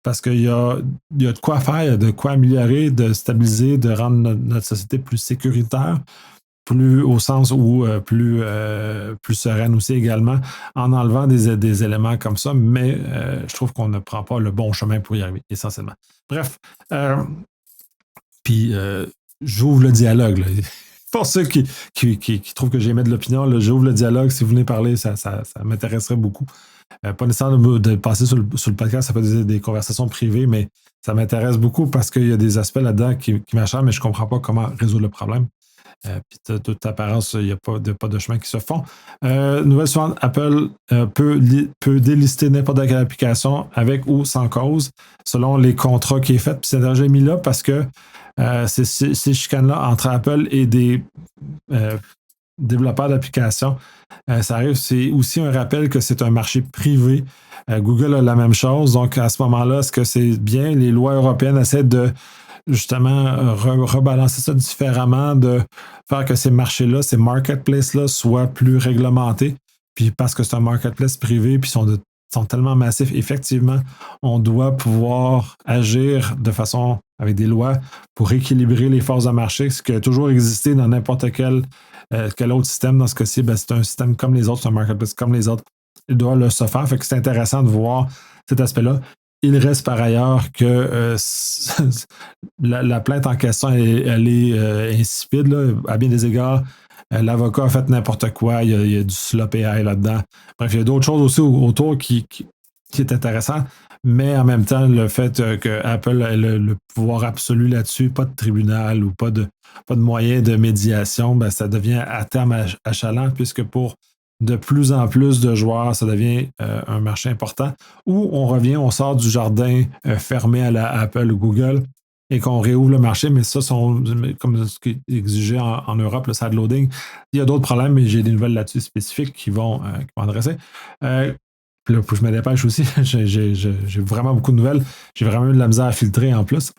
Parce qu'il y a de quoi faire, il y a de quoi améliorer, de stabiliser, de rendre notre société plus sécuritaire, plus au sens où plus sereine aussi également, en enlevant des éléments comme ça, mais je trouve qu'on ne prend pas le bon chemin pour y arriver, essentiellement. Bref, puis j'ouvre le dialogue. Là. Pour ceux qui trouvent que j'émets de l'opinion, là, j'ouvre le dialogue. Si vous venez parler, ça m'intéresserait beaucoup. Pas nécessaire de passer sur le podcast, ça peut être des conversations privées, mais ça m'intéresse beaucoup parce qu'il y a des aspects là-dedans qui m'acharnent, mais je ne comprends pas comment résoudre le problème. Puis de toute apparence, il n'y a pas de chemin qui se font. Nouvelle suivante, Apple peut délister n'importe quelle application avec ou sans cause, selon les contrats qui est fait. Puis c'est déjà mis là parce que ces chicanes-là entre Apple et des développeurs d'applications, ça arrive, c'est aussi un rappel que c'est un marché privé. Google a la même chose. Donc à ce moment-là, est-ce que c'est bien? Les lois européennes essaient de justement rebalancer ça différemment, de faire que ces marchés-là, ces marketplaces-là soient plus réglementés. Puis parce que c'est un marketplace privé, puis sont tellement massifs, effectivement, on doit pouvoir agir de façon avec des lois pour équilibrer les forces de marché, ce qui a toujours existé dans n'importe quel autre système. Dans ce cas-ci, ben, c'est un système comme les autres, c'est un marketplace comme les autres. Il doit le se faire. Fait que c'est intéressant de voir cet aspect-là. Il reste par ailleurs que la plainte en question, elle est insipide, là, à bien des égards. L'avocat a fait n'importe quoi, il y a du slop AI là-dedans. Bref, il y a d'autres choses aussi autour qui est intéressant, mais en même temps, le fait que Apple ait le pouvoir absolu là-dessus, pas de tribunal ou pas de moyen de médiation, ben, ça devient à terme achalant, puisque pour de plus en plus de joueurs, ça devient un marché important, où on sort du jardin fermé à la Apple ou Google et qu'on réouvre le marché, mais ça, comme ce qui est exigé en Europe, le side loading. Il y a d'autres problèmes, mais j'ai des nouvelles là-dessus spécifiques qui vont adresser. Puis là, je me dépêche aussi. J'ai vraiment beaucoup de nouvelles. J'ai vraiment eu de la misère à filtrer en plus.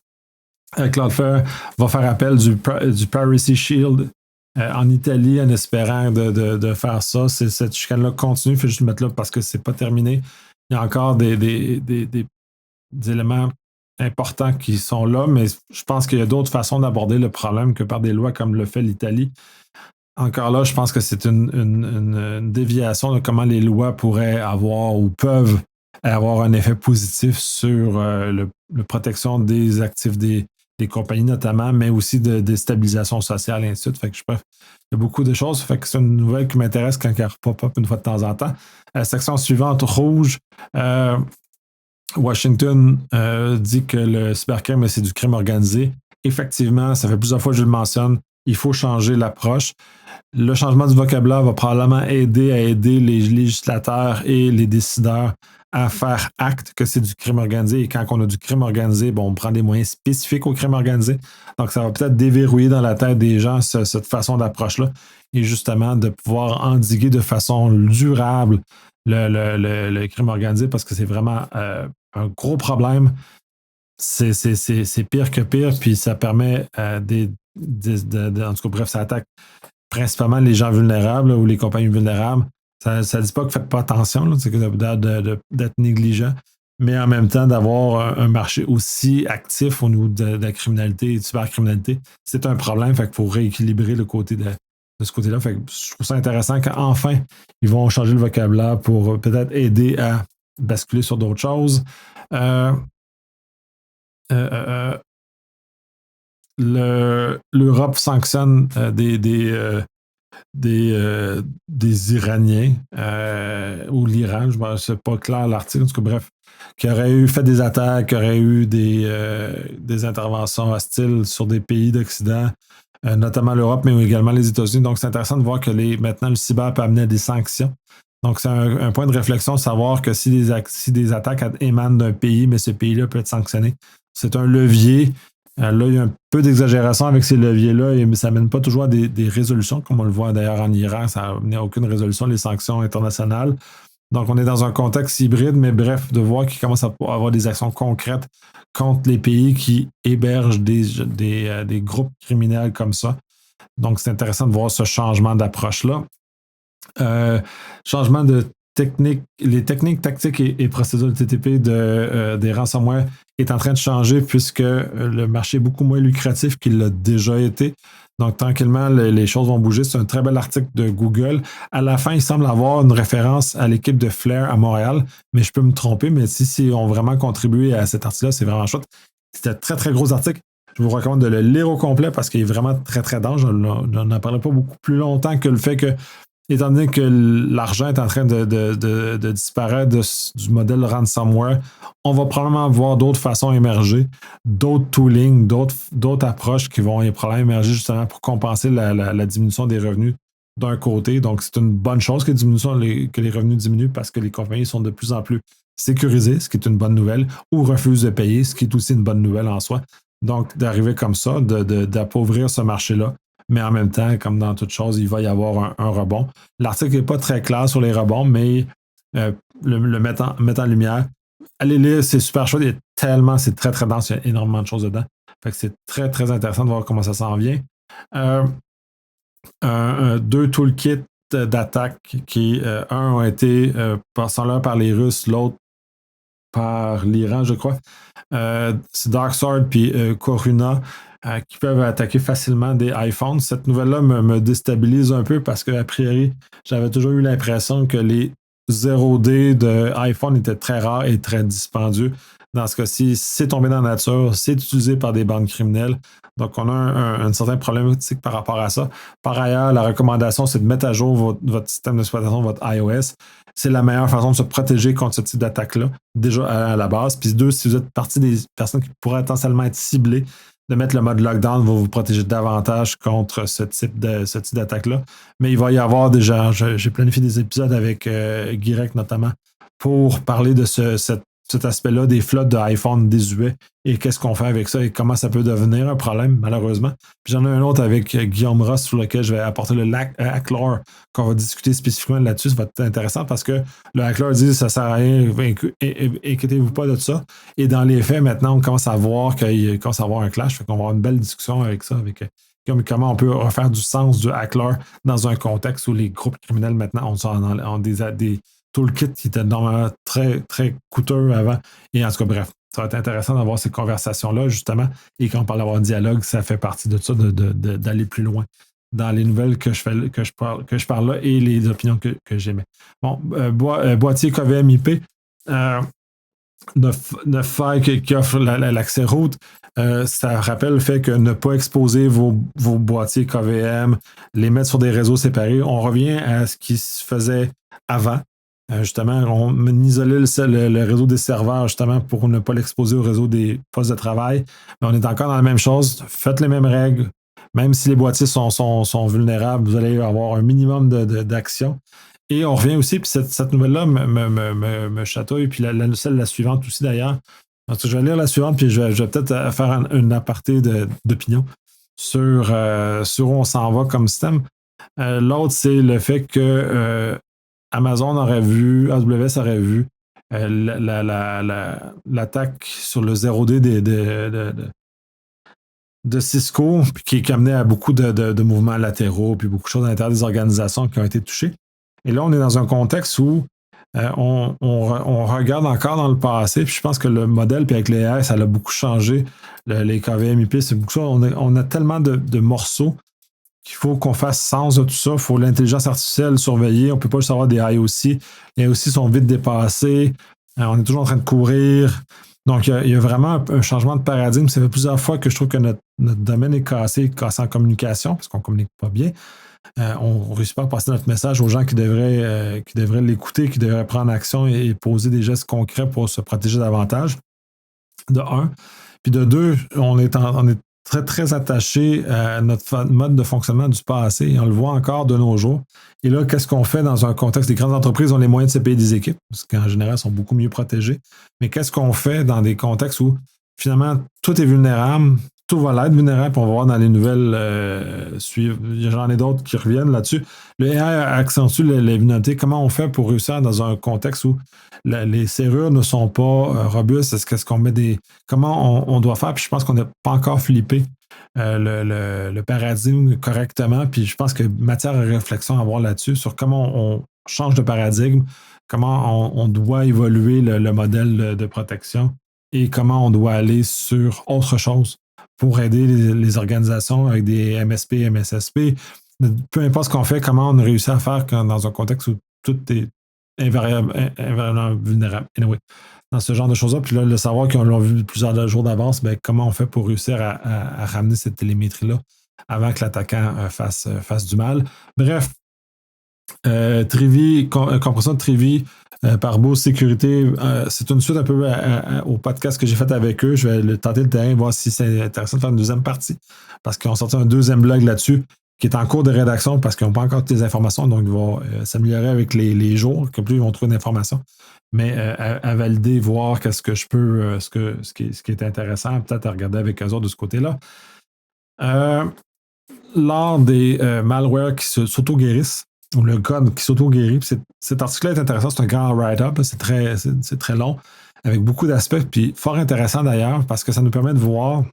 Cloudflare va faire appel du Privacy Shield en Italie en espérant de faire ça. Cette chicane-là continue. Il faut juste le mettre là parce que c'est pas terminé. Il y a encore des éléments importants qui sont là, mais je pense qu'il y a d'autres façons d'aborder le problème que par des lois comme le fait l'Italie. Encore là, je pense que c'est une déviation de comment les lois pourraient avoir ou peuvent avoir un effet positif sur la protection des actifs des compagnies notamment, mais aussi de déstabilisation sociale et ainsi de suite. Fait que il y a beaucoup de choses. Fait que c'est une nouvelle qui m'intéresse quand elle pop-up une fois de temps en temps. Section suivante, rouge. Washington dit que le cybercrime, c'est du crime organisé. Effectivement, ça fait plusieurs fois que je le mentionne, il faut changer l'approche. Le changement du vocabulaire va probablement aider les législateurs et les décideurs à faire acte que c'est du crime organisé. Et quand on a du crime organisé, bon, on prend des moyens spécifiques au crime organisé. Donc, ça va peut-être déverrouiller dans la tête des gens cette façon d'approche-là. Et justement, de pouvoir endiguer de façon durable le crime organisé parce que c'est vraiment un gros problème. C'est pire que pire, puis ça permet en tout cas, bref, ça attaque principalement les gens vulnérables ou les compagnies vulnérables. Ça ne dit pas que faites pas attention, là, c'est d'être négligent, mais en même temps d'avoir un marché aussi actif au niveau de la criminalité et de cybercriminalité, c'est un problème. Fait qu'il faut rééquilibrer le côté de ce côté-là. Fait que je trouve ça intéressant qu'enfin, ils vont changer le vocabulaire pour peut-être aider à basculer sur d'autres choses. L'Europe sanctionne des Iraniens ou l'Iran, je ne sais pas clair l'article, en tout cas, bref, qui auraient fait des attaques, qui auraient eu des interventions hostiles sur des pays d'Occident, notamment l'Europe, mais également les États-Unis. Donc, c'est intéressant de voir que maintenant, le cyber peut amener à des sanctions. Donc, c'est un point de réflexion, savoir que si des attaques émanent d'un pays, mais ce pays-là peut être sanctionné. C'est un levier. Là, il y a un peu d'exagération avec ces leviers-là, mais ça ne mène pas toujours à des résolutions, comme on le voit d'ailleurs en Iran, ça n'a mené à aucune résolution, les sanctions internationales. Donc, on est dans un contexte hybride, mais bref, de voir qu'il commence à avoir des actions concrètes contre les pays qui hébergent des groupes criminels comme ça. Donc, c'est intéressant de voir ce changement d'approche-là. Changement de technique, les techniques, tactiques et procédures de TTP des ransomware est en train de changer puisque le marché est beaucoup moins lucratif qu'il l'a déjà été. Donc, tranquillement, les choses vont bouger. C'est un très bel article de Google. À la fin, il semble avoir une référence à l'équipe de Flare à Montréal, mais je peux me tromper, mais si ont vraiment contribué à cet article-là, c'est vraiment chouette. C'est un très, très gros article. Je vous recommande de le lire au complet parce qu'il est vraiment très, très dense. Je n'en parlerai pas beaucoup plus longtemps que le fait que étant donné que l'argent est en train de disparaître du modèle ransomware, on va probablement voir d'autres façons émerger, d'autres tooling, d'autres approches qui vont probablement émerger justement pour compenser la diminution des revenus d'un côté. Donc, c'est une bonne chose que les revenus diminuent parce que les compagnies sont de plus en plus sécurisées, ce qui est une bonne nouvelle, ou refusent de payer, ce qui est aussi une bonne nouvelle en soi. Donc, d'arriver comme ça, d'appauvrir ce marché-là, mais en même temps, comme dans toute chose, il va y avoir un rebond. L'article n'est pas très clair sur les rebonds, mais le mettre en lumière. Allez lire, c'est super chouette. C'est très, très dense, il y a énormément de choses dedans. Fait que c'est très, très intéressant de voir comment ça s'en vient. Deux toolkits d'attaque qui, un, ont été par les Russes, l'autre par l'Iran, je crois. C'est Darksword puis Coruna qui peuvent attaquer facilement des iPhones. Cette nouvelle-là me déstabilise un peu parce qu'a priori, j'avais toujours eu l'impression que les 0D de iPhone étaient très rares et très dispendieux. Dans ce cas-ci, c'est tombé dans la nature, c'est utilisé par des bandes criminelles. Donc, on a un certain problématique par rapport à ça. Par ailleurs, la recommandation, c'est de mettre à jour votre système d'exploitation, votre iOS. C'est la meilleure façon de se protéger contre ce type d'attaque-là, déjà à la base. Puis deux, si vous êtes partie des personnes qui pourraient potentiellement être ciblées, de mettre le mode lockdown va vous protéger davantage contre ce type d'attaque-là. Mais il va y avoir déjà, j'ai planifié des épisodes avec Guirec notamment pour parler de cet aspect-là des flottes d'iPhone désuets et qu'est-ce qu'on fait avec ça et comment ça peut devenir un problème, malheureusement. Puis j'en ai un autre avec Guillaume Ross sur lequel je vais apporter le Hacklore qu'on va discuter spécifiquement là-dessus. Ça va être intéressant parce que le Hacklore dit que ça ne sert à rien, inquiétez-vous pas de ça. Et dans les faits, maintenant, on commence à voir qu'il commence à avoir un clash. Fait qu'on va avoir une belle discussion avec ça, avec comment on peut refaire du sens du Hacklore dans un contexte où les groupes criminels maintenant ont des toolkit qui était normalement très, très coûteux avant. Et en tout cas, bref, ça va être intéressant d'avoir ces conversations-là, justement. Et quand on parle d'avoir un dialogue, ça fait partie de ça, d'aller plus loin dans les nouvelles que je parle là et les opinions que j'aimais. Bon, boîtier KVM IP. 9 failles qui offrent l'accès route. Ça rappelle le fait que ne pas exposer vos boîtiers KVM, les mettre sur des réseaux séparés. On revient à ce qui se faisait avant. Justement, on isolait le réseau des serveurs justement pour ne pas l'exposer au réseau des postes de travail. Mais on est encore dans la même chose. Faites les mêmes règles. Même si les boîtiers sont vulnérables, vous allez avoir un minimum d'action. Et on revient aussi, puis cette nouvelle-là me chatouille, puis la suivante aussi d'ailleurs. Donc, je vais lire la suivante, puis je vais peut-être faire une aparté d'opinion sur où on s'en va comme système. L'autre, c'est le fait que Amazon aurait vu, AWS aurait vu l'attaque sur le 0D de Cisco, puis qui amenait à beaucoup de mouvements latéraux, puis beaucoup de choses à l'intérieur des organisations qui ont été touchées. Et là, on est dans un contexte où on regarde encore dans le passé, puis je pense que le modèle, puis avec les AI, ça a beaucoup changé. Les KVM IP, c'est beaucoup ça. On a tellement de morceaux qu'il faut qu'on fasse sens de tout ça. Il faut l'intelligence artificielle surveiller. On ne peut pas juste avoir des IOC. Les IOC sont vite dépassés. On est toujours en train de courir. Donc, il y a vraiment un changement de paradigme. Ça fait plusieurs fois que je trouve que notre domaine est cassé en communication, parce qu'on ne communique pas bien. On ne réussit pas à passer notre message aux gens qui devraient l'écouter, qui devraient prendre action et poser des gestes concrets pour se protéger davantage, de un. Puis de deux, on est très, très attaché à notre mode de fonctionnement du passé et on le voit encore de nos jours. Et là, qu'est-ce qu'on fait dans un contexte? Les grandes entreprises ont les moyens de se payer des équipes, parce qu'en général, elles sont beaucoup mieux protégées. Mais qu'est-ce qu'on fait dans des contextes où finalement tout est vulnérable? Tout va l'être vulnérable, puis on va voir dans les nouvelles suivantes. J'en ai d'autres qui reviennent là-dessus. Le AI accentue les vulnérabilités. Comment on fait pour réussir dans un contexte où les serrures ne sont pas robustes? Est-ce qu'on met des. Comment on doit faire? Puis je pense qu'on n'a pas encore flippé le paradigme correctement. Puis je pense que matière à réflexion à avoir là-dessus sur comment on change de paradigme, comment on doit évoluer le modèle de protection et comment on doit aller sur autre chose pour aider les organisations avec des MSP, MSSP. Peu importe ce qu'on fait, comment on réussit à faire dans un contexte où tout est invariablement vulnérable. Anyway, dans ce genre de choses-là, puis là, le savoir qu'on l'a vu plusieurs jours d'avance, ben, comment on fait pour réussir à ramener cette télémétrie-là avant que l'attaquant fasse du mal. Bref, Trivi, compression de Trivi par Bose Sécurité, c'est une suite un peu au podcast que j'ai fait avec eux. Je vais tenter le terrain, voir si c'est intéressant de faire une deuxième partie, parce qu'ils ont sorti un deuxième blog là-dessus qui est en cours de rédaction parce qu'ils n'ont pas encore toutes les informations, donc ils vont s'améliorer avec les jours, que plus ils vont trouver d'informations. Mais à valider, voir qu'est-ce que je peux, ce qui est intéressant, peut-être à regarder avec eux autres de ce côté-là. Lors des malwares qui s'auto-guérissent, ou le code qui s'auto-guérit. Cet article-là est intéressant, c'est un grand write-up, c'est très long, avec beaucoup d'aspects, puis fort intéressant d'ailleurs, parce que ça nous permet de voir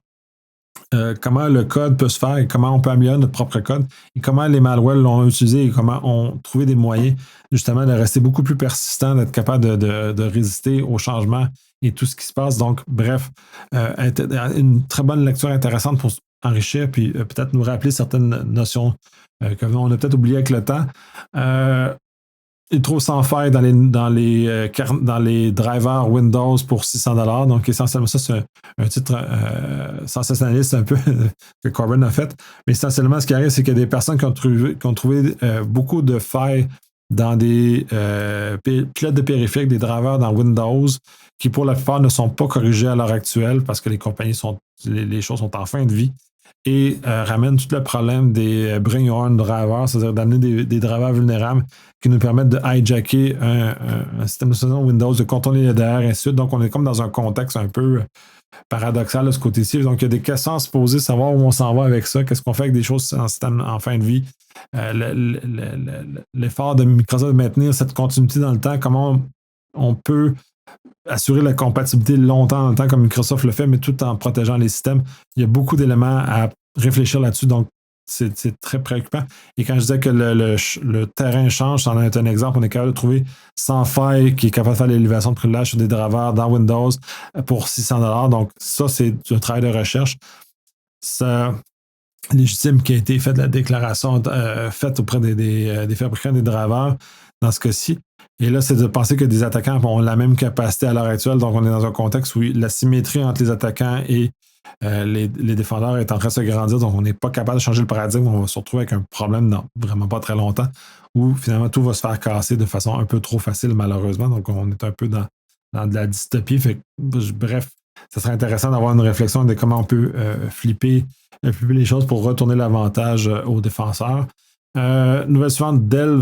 comment le code peut se faire et comment on peut améliorer notre propre code et comment les malwares l'ont utilisé et comment on trouvé des moyens justement de rester beaucoup plus persistant, d'être capable de résister aux changements et tout ce qui se passe. Donc, bref, une très bonne lecture intéressante pour enrichir puis peut-être nous rappeler certaines notions qu'on a peut-être oubliées avec le temps. Il trouve sans faille dans les drivers Windows pour 600 $. Donc, essentiellement, ça, c'est un titre sensationnaliste un peu que Corbin a fait. Mais essentiellement, ce qui arrive, c'est qu'il y a des personnes qui ont trouvé beaucoup de failles dans des pilotes de périphériques, des drivers dans Windows, qui pour la plupart ne sont pas corrigés à l'heure actuelle parce que les choses sont en fin de vie et ramène tout le problème des bring your own drivers, c'est-à-dire d'amener des drivers vulnérables qui nous permettent de hijacker un système de Windows, de contourner les DR, et ainsi de suite. Donc, on est comme dans un contexte un peu paradoxal de ce côté-ci. Donc, il y a des questions à se poser, savoir où on s'en va avec ça, qu'est-ce qu'on fait avec des choses en système en fin de vie. L'effort de Microsoft de maintenir cette continuité dans le temps, comment on peut assurer la compatibilité longtemps dans le temps comme Microsoft le fait, mais tout en protégeant les systèmes. Il y a beaucoup d'éléments à réfléchir là-dessus, donc c'est très préoccupant. Et quand je disais que le terrain change, ça en est un exemple, on est capable de trouver sans faille qui est capable de faire l'élévation de privilèges sur des drivers dans Windows pour 600 $. Donc ça, c'est un travail de recherche. Ça légitime qui a été fait de la déclaration faite auprès des fabricants des drivers dans ce cas-ci. Et là, c'est de penser que des attaquants ont la même capacité à l'heure actuelle. Donc, on est dans un contexte où la symétrie entre les attaquants et les défendeurs est en train de se grandir. Donc, on n'est pas capable de changer le paradigme. On va se retrouver avec un problème dans vraiment pas très longtemps où finalement tout va se faire casser de façon un peu trop facile, malheureusement. Donc, on est un peu dans de la dystopie. Bref, ça serait intéressant d'avoir une réflexion de comment on peut flipper les choses pour retourner l'avantage aux défenseurs. Nouvelle suivante, Dell.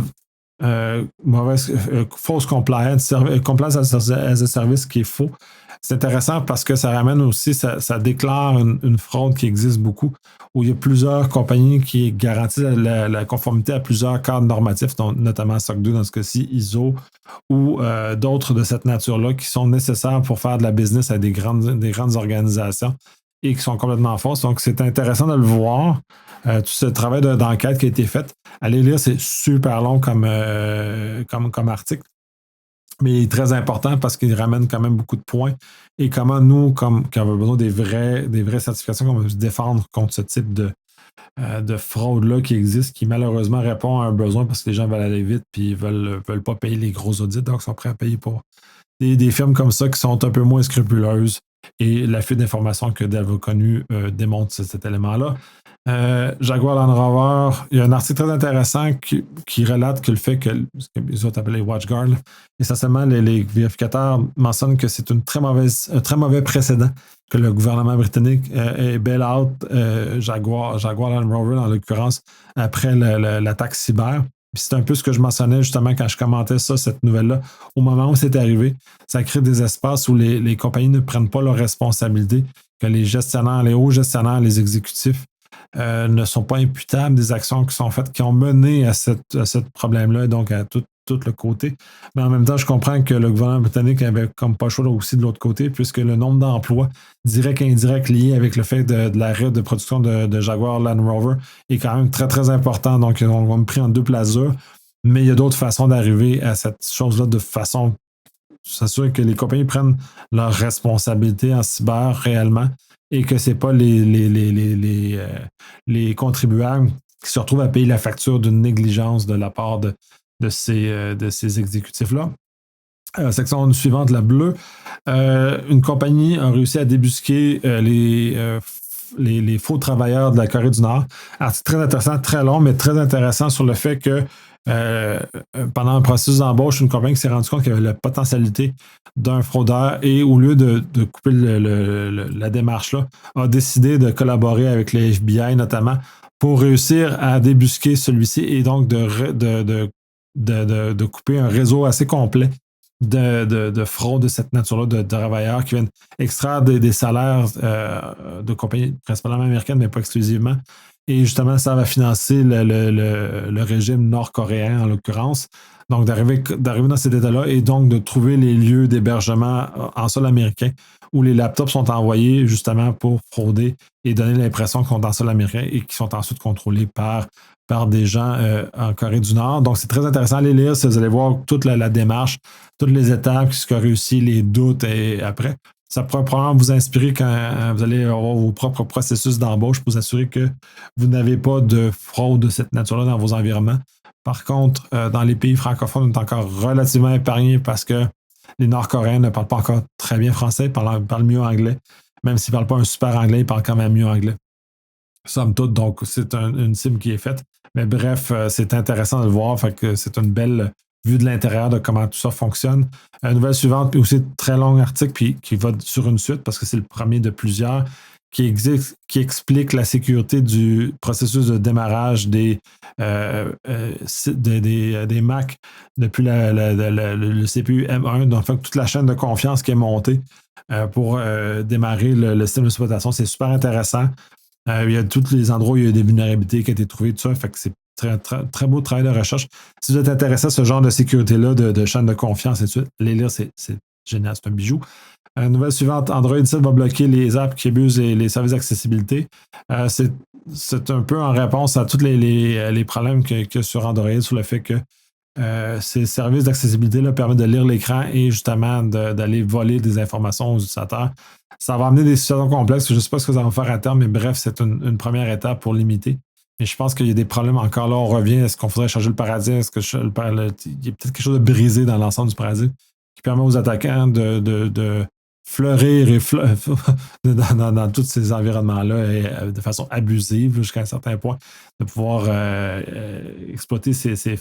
False compliance as a service qui est faux. C'est intéressant parce que ça ramène aussi, ça déclare une fraude qui existe beaucoup, où il y a plusieurs compagnies qui garantissent la conformité à plusieurs cadres normatifs, notamment SOC 2 dans ce cas-ci, ISO, ou d'autres de cette nature-là qui sont nécessaires pour faire de la business à des grandes organisations et qui sont complètement fausses. Donc, c'est intéressant de le voir. Tout ce travail d'enquête qui a été fait. Allez lire, c'est super long comme article, mais il est très important parce qu'il ramène quand même beaucoup de points. Et comment nous, quand on a besoin des vraies certifications, on va se défendre contre ce type de fraude-là qui existe, qui malheureusement répond à un besoin parce que les gens veulent aller vite et ils veulent pas payer les gros audits, donc ils sont prêts à payer pour des firmes comme ça qui sont un peu moins scrupuleuses. Et la fuite d'informations que Dell a connue démontre cet élément-là. Jaguar Land Rover, il y a un article très intéressant qui relate que le fait que les autres appellent les WatchGuard, essentiellement les vérificateurs mentionnent que c'est un très mauvais précédent que le gouvernement britannique ait bail-out Jaguar Land Rover dans l'occurrence après l'attaque cyber. Puis c'est un peu ce que je mentionnais justement quand je commentais cette nouvelle-là. Au moment où c'est arrivé, ça crée des espaces où les compagnies ne prennent pas leurs responsabilités, que les gestionnaires, les hauts gestionnaires, les exécutifs ne sont pas imputables des actions qui sont faites, qui ont mené à ce problème-là, donc à tout le côté. Mais en même temps, je comprends que le gouvernement britannique avait comme pas le choix aussi de l'autre côté, puisque le nombre d'emplois directs et indirects liés avec le fait de l'arrêt de production de Jaguar Land Rover est quand même très, très important. Donc, on va me pris en deux plasures. Mais il y a d'autres façons d'arriver à cette chose-là de façon s'assurer que les compagnies prennent leurs responsabilités en cyber réellement et que ce n'est pas les contribuables qui se retrouvent à payer la facture d'une négligence de la part de ces exécutifs-là. Section suivante, la bleue. Une compagnie a réussi à débusquer les faux travailleurs de la Corée du Nord. Article très intéressant, très long, mais très intéressant sur le fait que pendant un processus d'embauche, une compagnie s'est rendue compte qu'il y avait la potentialité d'un fraudeur et au lieu de couper la démarche-là, a décidé de collaborer avec les FBI notamment pour réussir à débusquer celui-ci et donc de couper un réseau assez complet de fraude de cette nature-là, de travailleurs qui viennent extraire des salaires de compagnies principalement américaines, mais pas exclusivement, et justement, ça va financer le régime nord-coréen, en l'occurrence. Donc, d'arriver dans cet état-là et donc de trouver les lieux d'hébergement en sol américain où les laptops sont envoyés justement pour frauder et donner l'impression qu'ils sont en sol américain et qui sont ensuite contrôlés par des gens en Corée du Nord. Donc, c'est très intéressant à les lire. Vous allez voir toute la démarche, toutes les étapes, ce qui a réussi, les doutes et après. Ça pourrait probablement vous inspirer quand vous allez avoir vos propres processus d'embauche pour vous assurer que vous n'avez pas de fraude de cette nature-là dans vos environnements. Par contre, dans les pays francophones, on est encore relativement épargné parce que les Nord-Coréens ne parlent pas encore très bien français, ils parlent mieux anglais. Même s'ils ne parlent pas un super anglais, ils parlent quand même mieux anglais. Somme toute, donc c'est une cible qui est faite. Mais bref, c'est intéressant de le voir. Fait que c'est une belle vue de l'intérieur de comment tout ça fonctionne. Nouvelle suivante, aussi très long article, puis qui va sur une suite parce que c'est le premier de plusieurs, qui explique la sécurité du processus de démarrage des Mac depuis le CPU M1. Donc, toute la chaîne de confiance qui est montée pour démarrer le système d'exploitation. C'est super intéressant. Il y a tous les endroits où il y a des vulnérabilités qui ont été trouvées, tout ça. Fait que c'est très, très, très beau travail de recherche. Si vous êtes intéressé à ce genre de sécurité-là, de chaîne de confiance et tout ça, les lire, c'est génial, c'est un bijou. Nouvelle suivante, Android 7 va bloquer les apps qui abusent les services d'accessibilité. C'est un peu en réponse à tous les problèmes qu'il y a sur Android, sur le fait que ces services d'accessibilité-là permettent de lire l'écran et justement d'aller voler des informations aux utilisateurs. Ça va amener des situations complexes. Je ne sais pas ce que ça va faire à terme, mais bref, c'est une première étape pour limiter. Mais je pense qu'il y a des problèmes encore là. On revient. Est-ce qu'on faudrait changer le paradigme? Est-ce qu'il y a peut-être quelque chose de brisé dans l'ensemble du paradigme qui permet aux attaquants de fleurir dans tous ces environnements-là et de façon abusive jusqu'à un certain point, de pouvoir exploiter ces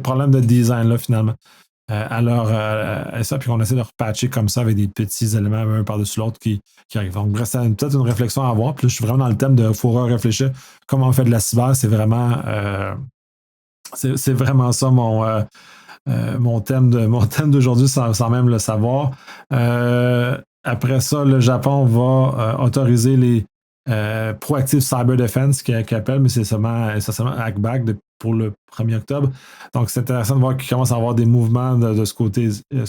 problèmes de design-là finalement. Alors, ça, puis on essaie de repatcher comme ça avec des petits éléments un par-dessus l'autre qui arrivent. Donc, bref, c'est peut-être une réflexion à avoir. Puis là, je suis vraiment dans le thème de faut réfléchir comment on fait de la cyber. C'est vraiment ça mon thème d'aujourd'hui sans même le savoir. Après ça, le Japon va autoriser les Proactive Cyber Defense qui appelle, mais c'est seulement hackback pour le 1er octobre. Donc, c'est intéressant de voir qu'il commence à avoir des mouvements de ce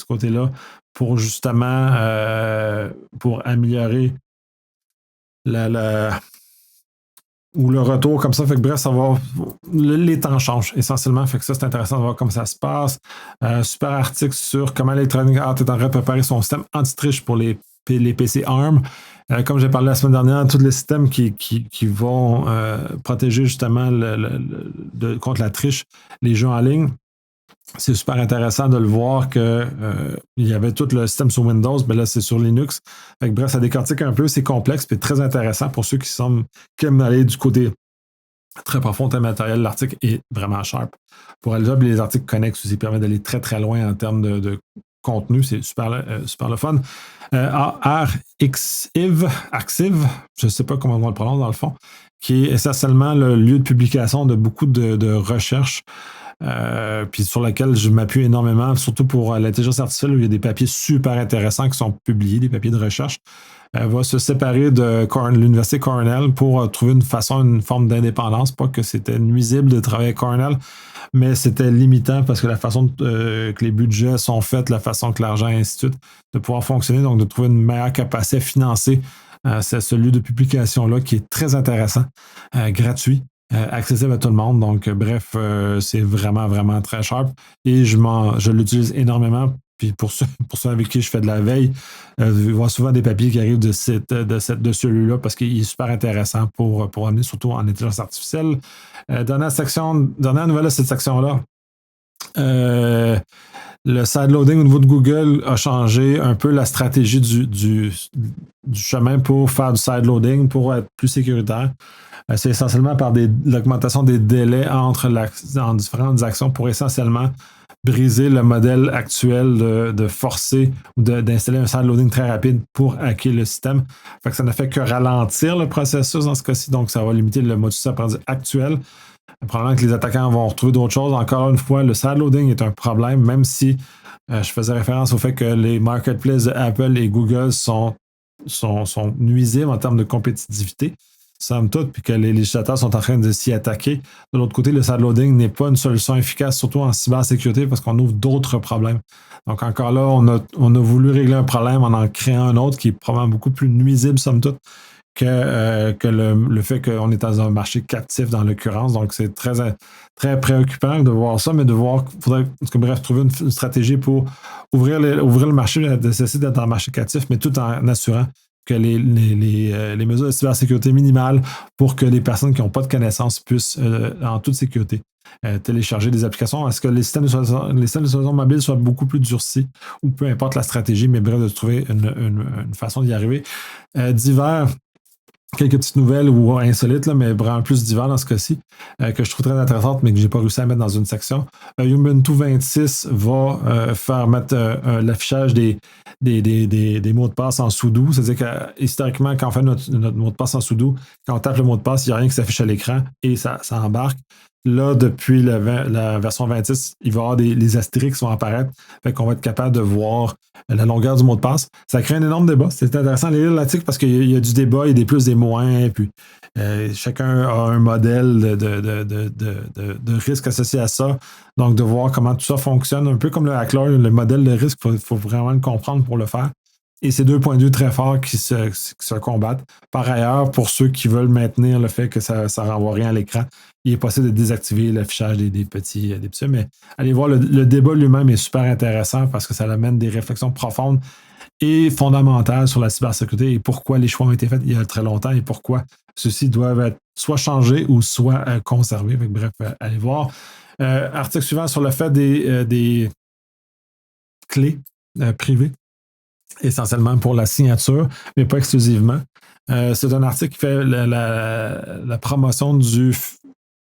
côté-là pour justement pour améliorer ou le retour comme ça. Fait que bref, ça va. Les temps changent essentiellement. Fait que ça, c'est intéressant de voir comment ça se passe. Super article sur comment Electronic Arts est en train de préparer son système anti-triche pour les PC ARM. Comme j'ai parlé la semaine dernière, tous les systèmes qui vont protéger justement contre la triche, les jeux en ligne. C'est super intéressant de le voir qu'il y avait tout le système sur Windows, mais là, c'est sur Linux. Fait que, bref, ça décortique un peu, c'est complexe, puis très intéressant pour ceux qui aiment aller du côté très profond de matériel. L'article est vraiment sharp. Pour aller là, les articles connexes aussi permettent d'aller très, très loin en termes de contenu. C'est super le fun. Arxiv, je ne sais pas comment on le prononce dans le fond, qui est essentiellement le lieu de publication de beaucoup de recherches. Puis sur laquelle je m'appuie énormément, surtout pour l'intelligence artificielle, où il y a des papiers super intéressants qui sont publiés, des papiers de recherche. Va se séparer de l'Université Cornell pour trouver une forme d'indépendance. Pas que c'était nuisible de travailler avec Cornell, mais c'était limitant parce que la façon que les budgets sont faits, la façon que l'argent et ainsi de suite, de pouvoir fonctionner, donc de trouver une meilleure capacité à financer ce lieu de publication-là qui est très intéressant, gratuit. Accessible à tout le monde. Donc, bref, c'est vraiment, vraiment très sharp. Et je l'utilise énormément. Puis pour ceux avec qui je fais de la veille, je vois souvent des papiers qui arrivent de celui-là parce qu'il est super intéressant pour amener, surtout en intelligence artificielle. Dernière nouvelle de cette section-là. Le sideloading au niveau de Google a changé un peu la stratégie du chemin pour faire du sideloading, pour être plus sécuritaire. C'est essentiellement par l'augmentation des délais en différentes actions pour essentiellement briser le modèle actuel de forcer ou d'installer un sideloading très rapide pour hacker le système. Fait que ça ne fait que ralentir le processus dans ce cas-ci, donc ça va limiter le modus operandi actuel. Probablement que les attaquants vont retrouver d'autres choses. Encore une fois, le sideloading est un problème, même si je faisais référence au fait que les marketplaces de Apple et Google sont nuisibles en termes de compétitivité. somme toute, puis que les législateurs sont en train de s'y attaquer. De l'autre côté, le sideloading n'est pas une solution efficace, surtout en cybersécurité, parce qu'on ouvre d'autres problèmes. Donc encore là, on a voulu régler un problème en créant un autre qui est probablement beaucoup plus nuisible, somme toute, que le fait qu'on est dans un marché captif dans l'occurrence. Donc, c'est très, très préoccupant de voir ça, mais de voir qu'il faudrait, bref, trouver une stratégie pour ouvrir le marché, de cesser d'être dans le marché captif, mais tout en assurant que les mesures de cybersécurité minimales pour que les personnes qui n'ont pas de connaissances puissent, en toute sécurité, télécharger des applications. Est-ce que les systèmes de solutions mobiles soient beaucoup plus durcis ou peu importe la stratégie, mais bref, de trouver une façon d'y arriver. Divers, quelques petites nouvelles ou insolites, là, mais vraiment plus divers dans ce cas-ci, que je trouve très intéressantes, mais que je n'ai pas réussi à mettre dans une section. Ubuntu 26 va faire mettre l'affichage des mots de passe en sudo. C'est-à-dire que historiquement, quand on fait notre mot de passe en sudo, quand on tape le mot de passe, il n'y a rien qui s'affiche à l'écran et ça embarque. Là, depuis la version 26, il va y avoir les astérisques qui vont apparaître. Fait qu'on va être capable de voir la longueur du mot de passe. Ça crée un énorme débat. C'est intéressant de lire l'article parce qu'il y a du débat, il y a des plus, des moins. Puis chacun a un modèle de risque associé à ça. Donc, de voir comment tout ça fonctionne. Un peu comme le Hackler, le modèle de risque, il faut vraiment le comprendre pour le faire. Et c'est deux points de vue très forts qui se combattent. Par ailleurs, pour ceux qui veulent maintenir le fait que ça ne renvoie rien à l'écran, il est possible de désactiver l'affichage des petits. Mais allez voir, le débat lui-même est super intéressant parce que ça amène des réflexions profondes et fondamentales sur la cybersécurité et pourquoi les choix ont été faits il y a très longtemps et pourquoi ceux-ci doivent être soit changés ou soit conservés. Bref, allez voir. Article suivant sur le fait des clés privées, essentiellement pour la signature, mais pas exclusivement. C'est un article qui fait la promotion du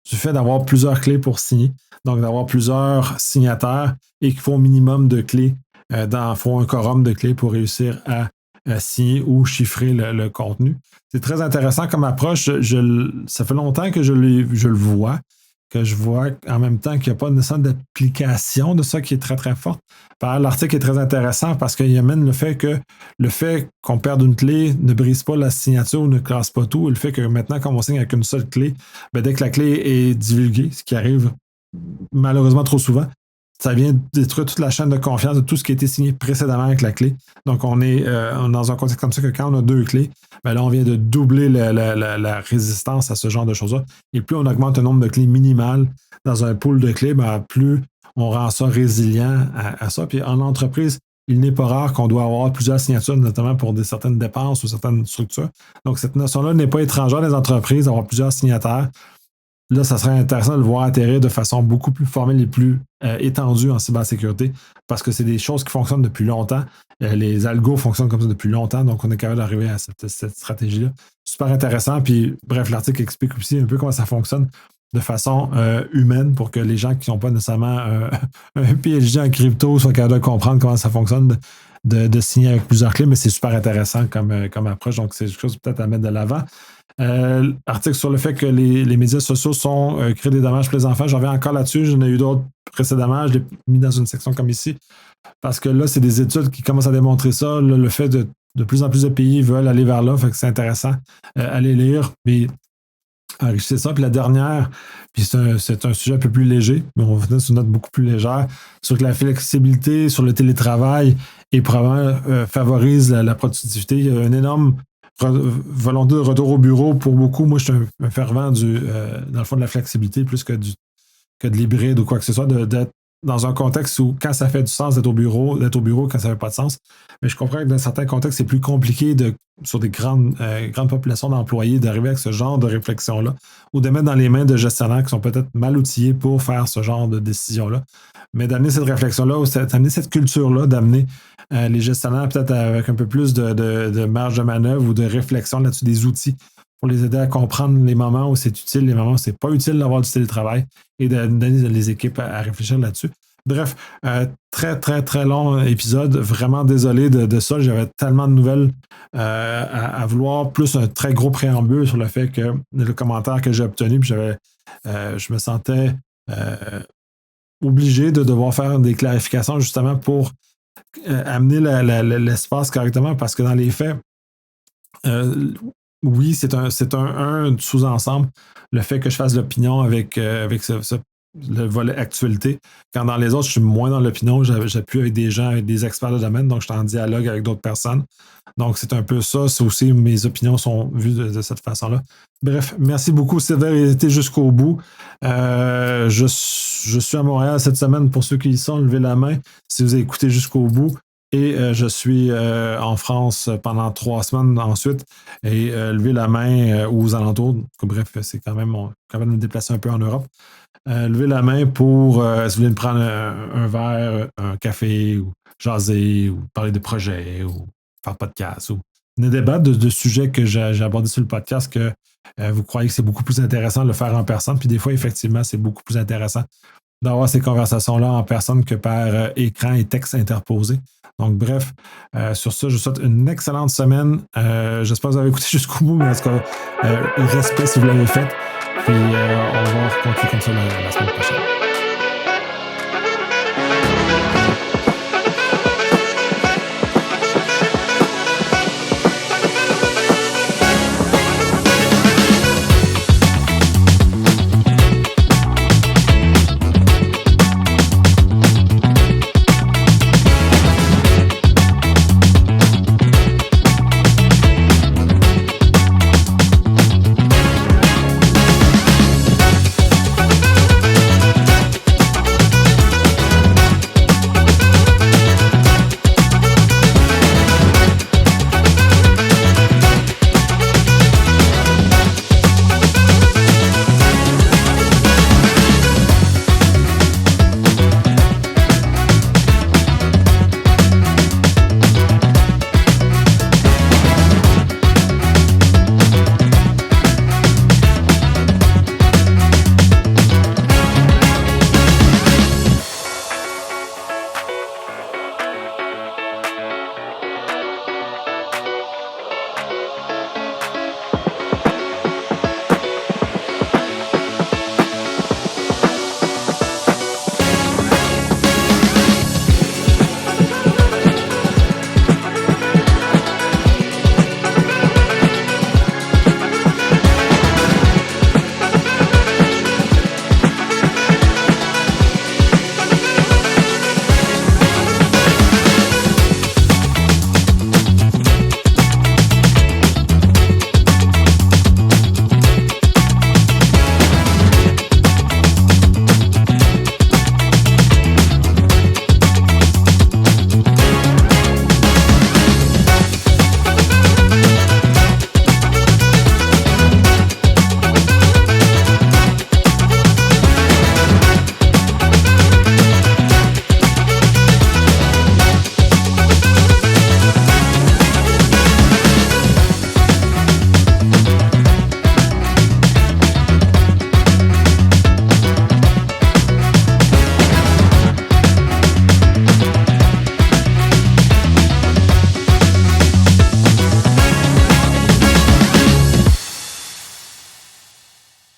fait d'avoir plusieurs clés pour signer, donc d'avoir plusieurs signataires et qu'il faut au minimum de clés, il faut un quorum de clés pour réussir à signer ou chiffrer le contenu. C'est très intéressant comme approche. Ça fait longtemps que je le vois, que je vois en même temps qu'il n'y a pas nécessairement d'application de ça qui est très, très forte. L'article est très intéressant parce qu'il amène le fait qu'on perde une clé ne brise pas la signature ou ne classe pas tout. Et le fait que maintenant, quand on signe avec une seule clé, dès que la clé est divulguée, ce qui arrive malheureusement trop souvent, ça vient détruire toute la chaîne de confiance de tout ce qui a été signé précédemment avec la clé. Donc, on est dans un contexte comme ça que quand on a deux clés, là, on vient de doubler la résistance à ce genre de choses-là. Et plus on augmente le nombre de clés minimales dans un pool de clés, plus on rend ça résilient à ça. Puis en entreprise, il n'est pas rare qu'on doit avoir plusieurs signatures, notamment pour certaines dépenses ou certaines structures. Donc, cette notion-là n'est pas étrangère des entreprises, d'avoir plusieurs signataires. Là, ça serait intéressant de le voir atterrir de façon beaucoup plus formelle et plus étendue en cybersécurité parce que c'est des choses qui fonctionnent depuis longtemps. Les algos fonctionnent comme ça depuis longtemps, donc on est capable d'arriver à cette stratégie-là. Super intéressant. Puis, bref, l'article explique aussi un peu comment ça fonctionne de façon humaine pour que les gens qui n'ont pas nécessairement un PhD en crypto soient capables de comprendre comment ça fonctionne de signer avec plusieurs clés, mais c'est super intéressant comme approche. Donc, c'est quelque chose peut-être à mettre de l'avant. Article sur le fait que les médias sociaux créent des dommages pour les enfants. J'en reviens encore là-dessus. J'en ai eu d'autres précédemment. Je l'ai mis dans une section comme ici. Parce que là, c'est des études qui commencent à démontrer ça. Là, le fait de plus en plus de pays veulent aller vers là. Fait que c'est intéressant. Aller lire. Puis enrichir ça. Puis la dernière, puis c'est un sujet un peu plus léger, mais on va finir sur une note beaucoup plus légère, sur que la flexibilité sur le télétravail et probablement favorise la productivité. Il y a une énorme volonté de retour au bureau pour beaucoup. Moi, je suis un fervent dans le fond de la flexibilité plus que de l'hybride ou quoi que ce soit, d'être dans un contexte où quand ça fait du sens d'être au bureau quand ça ne fait pas de sens. Mais je comprends que dans certains contextes, c'est plus compliqué sur des grandes populations d'employés d'arriver avec ce genre de réflexion-là ou de mettre dans les mains de gestionnaires qui sont peut-être mal outillés pour faire ce genre de décision-là. Mais d'amener cette réflexion-là, ou d'amener cette culture-là, d'amener les gestionnaires peut-être avec un peu plus de marge de manœuvre ou de réflexion là-dessus, des outils pour les aider à comprendre les moments où c'est utile, les moments où c'est pas utile d'avoir du télétravail et d'aider les équipes à réfléchir là-dessus. Bref, très, très, très long épisode. Vraiment désolé de ça. J'avais tellement de nouvelles à vouloir, plus un très gros préambule sur le fait que le commentaire que j'ai obtenu, puis je me sentais obligé de devoir faire des clarifications justement pour amener l'espace correctement parce que dans les faits, oui, un sous-ensemble. Le fait que je fasse l'opinion avec le volet actualité. Quand dans les autres, je suis moins dans l'opinion, j'appuie avec des gens, avec des experts de domaine, donc je suis en dialogue avec d'autres personnes. Donc, c'est un peu ça. C'est aussi mes opinions sont vues de cette façon-là. Bref, merci beaucoup, Sylvain, d'avoir été jusqu'au bout. Je suis à Montréal cette semaine. Pour ceux qui y sont, levez la main si vous avez écouté jusqu'au bout. Et je suis en France pendant 3 semaines ensuite. Et levez la main aux alentours. Bref, c'est quand même me déplacer un peu en Europe. Levez la main pour si vous voulez me prendre un verre, un café, ou jaser, ou parler de projets, ou faire podcast, ou des débats de sujets que j'ai abordés sur le podcast que vous croyez que c'est beaucoup plus intéressant de le faire en personne. Puis des fois, effectivement, c'est beaucoup plus intéressant d'avoir ces conversations-là en personne que par écran et texte interposés. Donc, bref, sur ça, je vous souhaite une excellente semaine. J'espère que vous avez écouté jusqu'au bout, mais en tout cas, respect si vous l'avez fait. Puis, on va continuer comme ça la semaine prochaine.